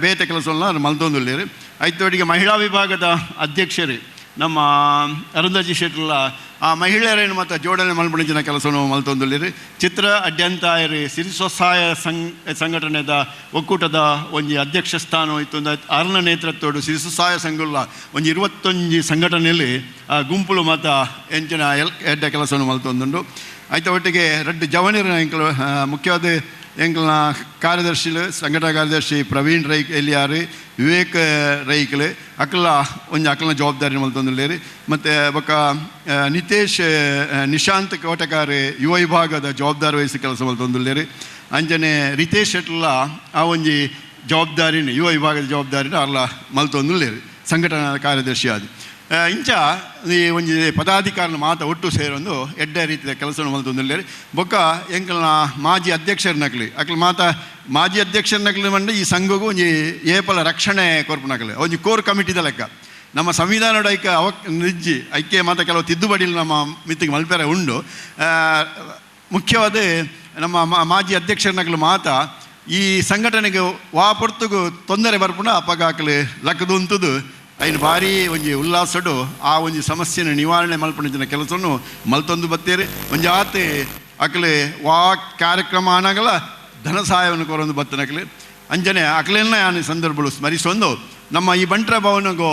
ಬೇತೆ ಕೆಲಸವನ್ನು ಮಲ್ತೊಂದುಲ್ಲೇರು ಐತೊಟ್ಟಿಗೆ ಮಹಿಳಾ ವಿಭಾಗದ ಅಧ್ಯಕ್ಷರೇ ನಮ್ಮ ಅರುಂಧಜಿ ಶೆಟ್ಲ ಆ ಮಹಿಳೆಯರೇನು ಮತ್ತು ಜೋಡಣೆ ಮಲ್ಪಣಿಸಿನ ಕೆಲಸವನ್ನು ಮಲ್ತೊಂದುಲ್ಲೇರು ಚಿತ್ರ ಅಡ್ಯಂತಾಯರು ಸಿರಿ ಸ್ವಸಹಾಯ ಸಂಘಟನೆದ ಒಕ್ಕೂಟದ ಒಂಜಿ ಅಧ್ಯಕ್ಷ ಸ್ಥಾನ ಇತ್ತು ಅರ್ನ ನೇತೃತ್ವಡು ಸಿರಿ ಸ್ವಸಹಾಯ ಸಂಘಲ್ಲ ಒಂಜಿ 21 ಸಂಘಟನೆಯಲ್ಲಿ ಆ ಗುಂಪುಲು ಮತ್ತು ಎಂಚಿನ ಎಡ್ಡ ಕೆಲಸವನ್ನು ಮಲ್ತೊಂದುಂಡು ಆಯ್ತು. ಒಟ್ಟಿಗೆ ರೆಡ್ ಜವನಿರ ಎಂಕಲು ಮುಖ್ಯವಾದ ಎಂಕಲ್ನ ಕಾರ್ಯದರ್ಶಿಲು ಸಂಘಟನಾ ಕಾರ್ಯದರ್ಶಿ ಪ್ರವೀಣ್ ರೈಕ್ ಎಲ್ಲಿಯಾರು ವಿವೇಕ್ ರೈಕ್ಲು ಅಕ್ಕಲ ಒಂಜಿ ಅಕ್ಕಲ್ನ ಜವಾಬ್ದಾರಿ ಮಲ್ತೊಂದುಲ್ಲೇರು ಮತ್ತು ಬೊಕ್ಕ ನಿಶಾಂತ್ ಕೋಟೆಕಾರ್ ಯುವ ವಿಭಾಗದ ಜವಾಬ್ದಾರಿ ವಹಿಸಿ ಕೆಲಸ ಮಲ್ತೊಂದುಲ್ಲೇರು ಅಂಜನೆ ರಿತೇಶ್ ಶೆಟ್ಲ ಆ ಒಂಜಿ ಜವಾಬ್ದಾರಿನ ಯುವ ವಿಭಾಗದ ಜವಾಬ್ದಾರಿನ ಅಲ್ಲ ಮಲ್ತೊಂದುಲ್ಲೇರು ಸಂಘಟನಾ ಕಾರ್ಯದರ್ಶಿ ಆದ ಇಂಚ ಈ ಒಂಜಿ ಪದಾಧಿಕಾರಿನ ಮಾತ ಒಟ್ಟು ಸೇರೊಂದು ಎಡ್ಡ ರೀತಿಯ ಕೆಲಸವನ್ನು ಮಲ್ತೊಂದುಲ್ಲೇರು ಬೊಕ್ಕ ಎಂಕಲ್ನ ಮಾಜಿ ಅಧ್ಯಕ್ಷರ ನಕಲಿ ಅಕ್ಲ ಮಾತ ಮಾಜಿ ಅಧ್ಯಕ್ಷರ ನಕಲಿ ಮಂಡ ಈ ಸಂಘಗೂ ಒಂಜಿ ಏಪಲ ರಕ್ಷಣೆ ಕೊರ್ಪು ನಕಲಿ ಒಂಜಿ ಕೋರ್ ಕಮಿಟಿದ ಲೆಕ್ಕ ನಮ್ಮ ಸಂವಿಧಾನದ ನಿಜ್ಜಿ ಐಕ್ಯ ಮಾತ ಕೆಲವು ತಿದ್ದುಪಡಿಲು ನಮ್ಮ ಮಿತ್ತಿಗೆ ಮಲ್ಪೆರೆ ಉಂಡು. ಮುಖ್ಯವಾದ ನಮ್ಮ ಮಾಜಿ ಅಧ್ಯಕ್ಷರ ನಕಲು ಮಾತ ಈ ಸಂಘಟನೆಗೆ ವಾಪೊರ್ತುಗು ತೊಂದರೆ ಬರ್ಪುಣ ಅಪಗಾಕಲು ಲಕ್ಕದುಂತದು ಐನು ಭಾರಿ ಒಂಜಿ ಉಲ್ಲಾಸಡು ಆ ಒಂಜಿ ಸಮಸ್ಯೆನ ನಿವಾರಣೆ ಮಲ್ಪಣಿನ ಕೆಲಸವನ್ನು ಮಲ್ತೊಂದು ಬತ್ತೇರಿ ಒಂಜಿ ಆತೆ ಅಕಲೆ ವಾ ಕಾರ್ಯಕ್ರಮ ಆನಾಗಲ ಧನ ಸಹಾಯವನ್ನು ಕೊರೊಂದು ಬತ್ತನಕಲೆ ಅಂಜನೆ ಅಕಲೆಲ್ಲ ಆನೆ ಸಂದರ್ಭಗಳು ಸ್ಮರಿಸೊಂದು ನಮ್ಮ ಈ ಬಂಟ್ರ ಭವನಗೋ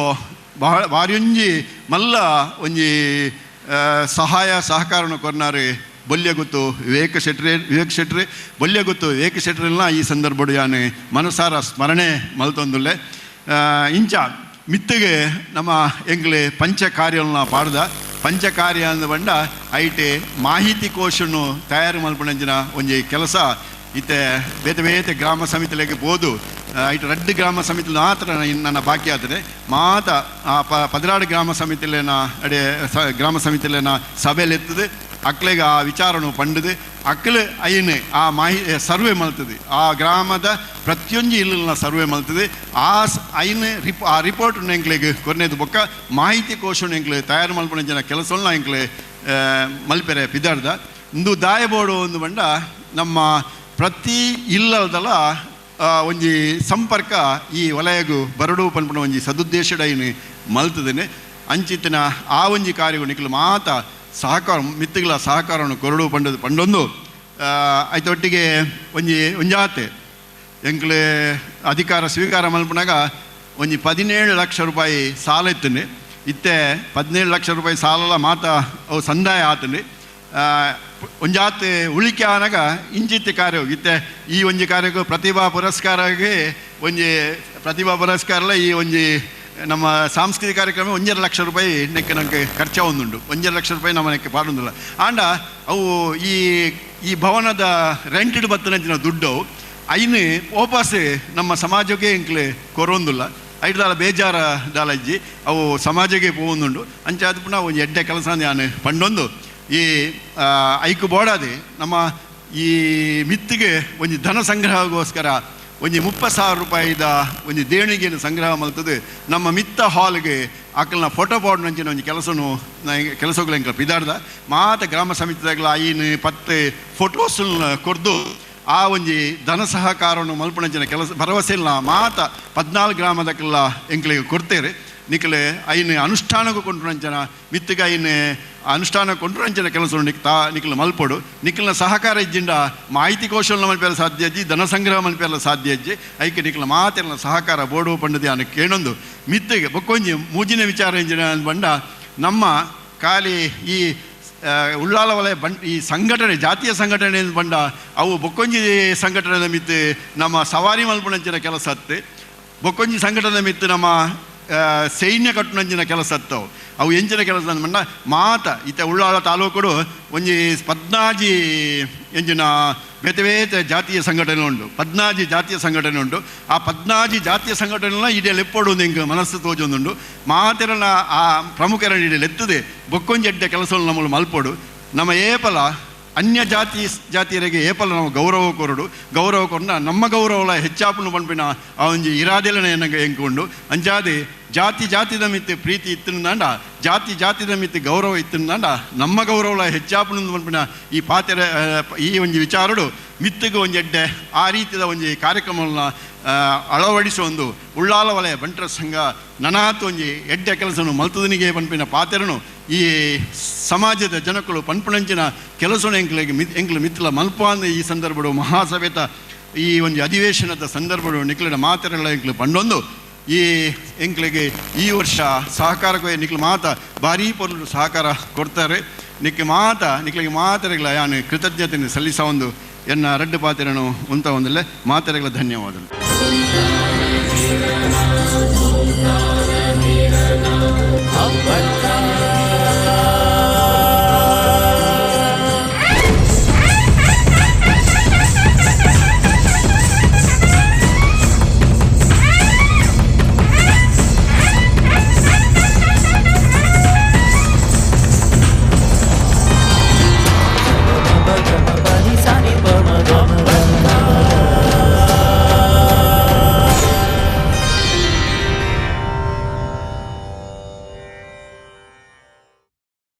ಭಾರಿ ಒಂಜಿ ಮಲ್ಲ ಒಂಜಿ ಸಹಾಯ ಸಹಕಾರವನ್ನು ಕೊರ್ನಾರು ಬೊಲ್ಯ ಗೊತ್ತು ವಿವೇಕ್ ಶೆಟ್ರೆ ಬೊಲ್ಯ ಗೊತ್ತು ವಿವೇಕ್ ಶೆಟ್ರೆಲ್ಲ ಈ ಸಂದರ್ಭಡು ಯಾನೆ ಮನಸಾರ ಸ್ಮರಣೆ ಮಲ್ತೊಂದುಲ್ಲೆ ಇಂಚ ಮಿತ್ತಿಗೆ ನಮ್ಮ ಎಂಗ್ಲೆ ಪಂಚಕಾರ್ಯನ ಪಾಡ್ದ ಪಂಚಕಾರ್ಯ ಅಂದ ಬಂಡ ಐಟೆ ಮಾಹಿತಿ ಕೋಶನ್ನು ತಯಾರು ಮಲ್ಪಣಂಜಿನ ಒಂಜಿ ಕೆಲಸ ಇತ್ತೆ ಬೇತೆ ಬೇತೆ ಗ್ರಾಮ ಸಮಿತಿಲೆಗೆ ಬೋದು ಐಟು ರಡ್ಡು ಗ್ರಾಮ ಸಮಿತಿ ಮಾತ್ರ ನನ್ನ ಬಾಕಿ ಆಗ್ತದೆ ಮಾತ ಆ 16 ಗ್ರಾಮ ಸಮಿತಿಲೇನ ಅಡೆ ಗ್ರಾಮ ಸಮಿತಿಲೇನ ಸಭೆಯಲ್ಲೆತ್ತದೆ ಅಕ್ಲೆಗೆ ಆ ವಿಚಾರನು ಪಂಡದು ಅಕ್ಲೆ ಐನು ಆ ಸರ್ವೆ ಮಲ್ತದೆ ಆ ಗ್ರಾಮದ ಪ್ರತಿಯೊಂದು ಇಲ್ಲಿನ ಸರ್ವೆ ಮಲ್ತದೆ ಆ ರಿಪೋರ್ಟ್ ಎಂಕ್ಲೆಗೆ ಕೊನೆದು ಬೊಕ್ಕ ಮಾಹಿತಿ ಕೋಶವನ್ನು ಎಂಕ್ಲೆ ತಯಾರು ಮಲ್ಪಣ ಜನ ಕೆಲಸವನ್ನು ಎಂಕ್ಲೆ ಮಲ್ಪೆರೆ ಪಿದಾಡ್ದ ಇಂದು ದಾಯಬೋಡು ಒಂದು ಬಂಡ ನಮ್ಮ ಪ್ರತಿ ಇಲ್ಲದಲ್ಲ ಒಂಜಿ ಸಂಪರ್ಕ ಈ ವಲಯಗೂ ಬರಡು ಪನ್ಪುಣ ಒಂಜಿ ಸದುದ್ದೇಶದ ಐನು ಮಲ್ತದೇನೆ ಅಂಚಿತ್ತಿನ ಆ ಒಂಜಿ ಕಾರ್ಯವು ನಿಖಲು ಮಾತ ಸಹಕಾರ ಮಿತ್ತುಗಳ ಸಹಕಾರವನ್ನು ಕೊರಡು ಪಂಡೊಂದು ಐತೊಟ್ಟಿಗೆ ಒಂಜಾತೆ ಎಂಕ್ಲೆ ಅಧಿಕಾರ ಸ್ವೀಕಾರ ಮಲ್ಪನಾಗ ಒಂಜಿ 17 ಲಕ್ಷ ರೂಪಾಯಿ ಸಾಲ ಇತ್ತನೆ ಇತ್ತೆ 17 ಲಕ್ಷ ರೂಪಾಯಿ ಸಾಲಲ ಮಾತ ಅವು ಸಂದಾಯ ಆತನೆ ಒಂಜಾತೆ ಉಳಿಕೆ ಆನಾಗ ಇಂಚಿತ್ತೆ ಕಾರ್ಯ ಇತ್ತೆ ಈ ಒಂಜಿ ಕಾರ್ಯಕ್ಕೂ ಪ್ರತಿಭಾ ಪುರಸ್ಕಾರಕ್ಕೆ ಒಂಜಿ ಪ್ರತಿಭಾ ಪುರಸ್ಕಾರಲ ಈ ಒಂಜಿ ನಮ್ಮ ಸಾಂಸ್ಕೃತಿಕ ಕಾರ್ಯಕ್ರಮ 1.5 ಲಕ್ಷ ರೂಪಾಯಿ ನೆಕ್ಕೆ ನನಗೆ ಖರ್ಚು ಒಂದುಂಡು 1.5 ಲಕ್ಷ ರೂಪಾಯಿ ನಮ್ಮ ನೆಕ್ಕೆ ಪಾಡೊಂದಿಲ್ಲ ಆಂಡ ಅವು ಈ ಭವನದ ರೆಂಟೆಡ್ ಬತ್ತನಂಚಿನ ದುಡ್ಡು ಐನು ವಾಪಸ್ ನಮ್ಮ ಸಮಾಜಕ್ಕೆ ಎಂಕ್ಲೆ ಕೊರೊಂದಿಲ್ಲ ಐದಾಲ ಬೇಜಾರ ದಾಲಜ್ಜಿ ಅವು ಸಮಾಜಕ್ಕೆ ಪೋವೊಂದುಂಡು ಅಂಚಾದ ಪುನಃ ಒಂದು ಎಡ್ಡೆ ಕೆಲಸ ನಾನು ಪಂಡೊಂದು ಈ ಐಕು ಬೋಡಾದೆ ನಮ್ಮ ಈ ಮಿತ್ತಿಗೆ ಒಂದು ಧನ ಸಂಗ್ರಹಗೋಸ್ಕರ ಒಂದು 30,000 ರೂಪಾಯಿದ ಒಂದು ದೇಣಿಗೆಯನ್ನು ಸಂಗ್ರಹ ಮಲ್ತದೆ ನಮ್ಮ ಮಿತ್ತ ಹಾಲ್ಗೆ ಆಕಲ್ನ ಫೋಟೋ ಬೋರ್ಡ್ ನಂಚಿನ ಒಂದು ಕೆಲಸಗಳು ಎಂಕ ಪಿದಾಡ್ದ ಮಾತ ಗ್ರಾಮ ಸಮಿತಿದಾಗಲ ಐನು 10 ಫೋಟೋಸನ್ನ ಕೊರ್ದು ಆ ಒಂಜಿ ಧನ ಸಹಕಾರವನ್ನು ಮಲ್ಪಣಂಚಿನ ಕೆಲಸ ಭರವಸೆ ಇಲ್ಲ ಮಾತ 14 ಗ್ರಾಮದಕ್ಕೆಲ್ಲ ಎಂಕ್ಲಿಗೆ ಕೊಡ್ತೇವೆ ನಿಖಲೆ ಐನು ಅನುಷ್ಠಾನಕ್ಕೂ ಕೊಂಡ್ರಂಚನ ಮಿತ್ತಿಗೆ ಐನು ಅನುಷ್ಠಾನ ಕೊಂಡ್ರಂಚನ ಕೆಲಸವನ್ನು ನಿಖಲು ಮಲ್ಪಡು ನಿಖಲ್ನ ಸಹಕಾರ ಇಜ್ಜಿಂಡ ಮಾಹಿತಿ ಕೌಶಲ್ಯ ಮಲ್ಪೆಲ್ಲ ಸಾಧ್ಯ ಅಜ್ಜಿ ಧನ ಸಂಗ್ರಹ ಮಲ್ಪೆಲ್ಲ ಸಾಧ್ಯ ಅಜ್ಜಿ ಐಕೆ ನಿಖಲ ಮಾತೆಲ್ಲ ಸಹಕಾರ ಬೋಡು ಪಂಡದಿ ಅನ್ನ ಕೇಳೊಂದು ಮಿತ್ತಿಗೆ ಬೊಕ್ಕೊಂಜಿ ಮೂಜಿನ ವಿಚಾರ ಇಂಜಿನ ಬಂಡ ನಮ್ಮ ಖಾಲಿ ಈ ಉಳ್ಳಾಲ ವಲಯ ಈ ಸಂಘಟನೆ ಜಾತಿಯ ಸಂಘಟನೆ ಬಂಡ ಅವು ಬೊಕ್ಕೊಂಜಿ ಸಂಘಟನೆ ಮಿತ್ತು ನಮ್ಮ ಸವಾರಿ ಮಲ್ಪಣಂಚಿನ ಕೆಲಸ ಹತ್ತೆ ಬೊಕ್ಕೊಂಜಿ ಸಂಘಟನೆ ಮಿತ್ತು ನಮ್ಮ ಸೈನ್ಯ ಕಟ್ಟುನಂಚಿನ ಕೆಲಸ ಅತ್ತವು ಅವು ಎಂಚಿನ ಕೆಲಸ ಅಂದ್ಮಂಡ ಮಾತ ಇತ್ತೆ ಉಳ್ಳಾಳ ತಾಲೂಕು ಒಂಜಿ 14 ಎಂಚಿನ ಬೇತೆ ಬೇತೆ ಜಾತಿಯ ಸಂಘಟನೆ ಉಂಟು 14 ಜಾತಿಯ ಸಂಘಟನೆ ಉಂಟು ಆ 14 ಜಾತಿಯ ಸಂಘಟನೆಲ್ಲ ಇಡೀ ಎಪ್ಪಡು ಎಂಗೆ ಮನಸ್ಸು ತೋಜೊಂದುಂಡು ಮಾತೆರನ ಆ ಪ್ರಮುಖರ ಇಡೀ ಎತ್ತದೆ ಬೊಕ್ಕೊಂಜೆಡ್ಡೆ ಕೆಲಸವನ್ನು ನಮ್ಮಲ್ಲಿ ಮಲ್ಪಡು ನಮ್ಮ ಏಪಲ ಅನ್ಯ ಜಾತಿಯರಿಗೆ ಏಪಲ ನಾವು ಗೌರವ ಕೊರಡು ನಮ್ಮ ಗೌರವಲ ಹೆಚ್ಚಾಪುನು ಪಂಪಿನ ಆ ಒಂಜಿ ಇರಾದೆಲನೆ ಎಂಕೊಂಡು ಅಂಜಾದೆ ಜಾತಿದ ಮಿತ್ತು ಪ್ರೀತಿ ಇತ್ತಿಂದಾಂಡ ಜಾತಿದ ಮಿತ್ತು ಗೌರವ ಇತ್ತಿಂದಾಂಡ ನಮ್ಮ ಗೌರವಲ ಹೆಚ್ಚಾಪುನು ಪಂಪಿನ ಈ ಪಾತೆರ ಈ ಒಂಜಿ ವಿಚಾರಡು ಮಿತ್ತಿಗೆ ಒಂಜೆಡ್ಡೆ ಆ ರೀತಿಯ ಒಂಜಿ ಕಾರ್ಯಕ್ರಮವನ್ನು ಅಳವಡಿಸುವ ಒಂದು ಉಳ್ಳಾಲ ವಲಯ ಬಂಟರ ಸಂಘ ನನಾತು ಒಂಜಿ ಎಡ್ಡೆ ಕೆಲಸನು ಮಲ್ತದನಿಗೆ ಪಂಪಿನ ಪಾತೆರನು ಈ ಸಮಾಜದ ಜನಗಳು ಪಂಪಣಂಚಿನ ಕೆಲಸನ ಎಂಕ್ಲು ಮಿತ್ತಲ ಮಲ್ಪ ಅಂದ ಈ ಸಂದರ್ಭಡು ಮಹಾಸಭೆತ ಈ ಒಂದು ಅಧಿವೇಶನದ ಸಂದರ್ಭಡು ನಿಕ್ಲಿನ ಮಾತೆರೆಲ್ಲ ಎಂಕ್ಲು ಪಂಡೊಂದು ಈ ಎಂಕ್ಲಿಗೆ ಈ ವರ್ಷ ಸಹಕಾರಕ್ಕೆ ನಿಕ್ಲು ಮಾತ ಭಾರೀ ಪೊರ್ಲು ಸಹಕಾರ ಕೊಡ್ತಾರೆ ನಿಕ್ಲಿಗೆ ಮಾತೆರೆಗಳ ಯಾನು ಕೃತಜ್ಞತೆಯನ್ನು ಸಲ್ಲಿಸ ಒಂದು ಎನ್ನ ರಡ್ಡು ಪಾತೆರನು ಉಂತ ಒಂದಲ್ಲೇ ಮಾತೆರೆಗಳ ಧನ್ಯವಾದಗಳು.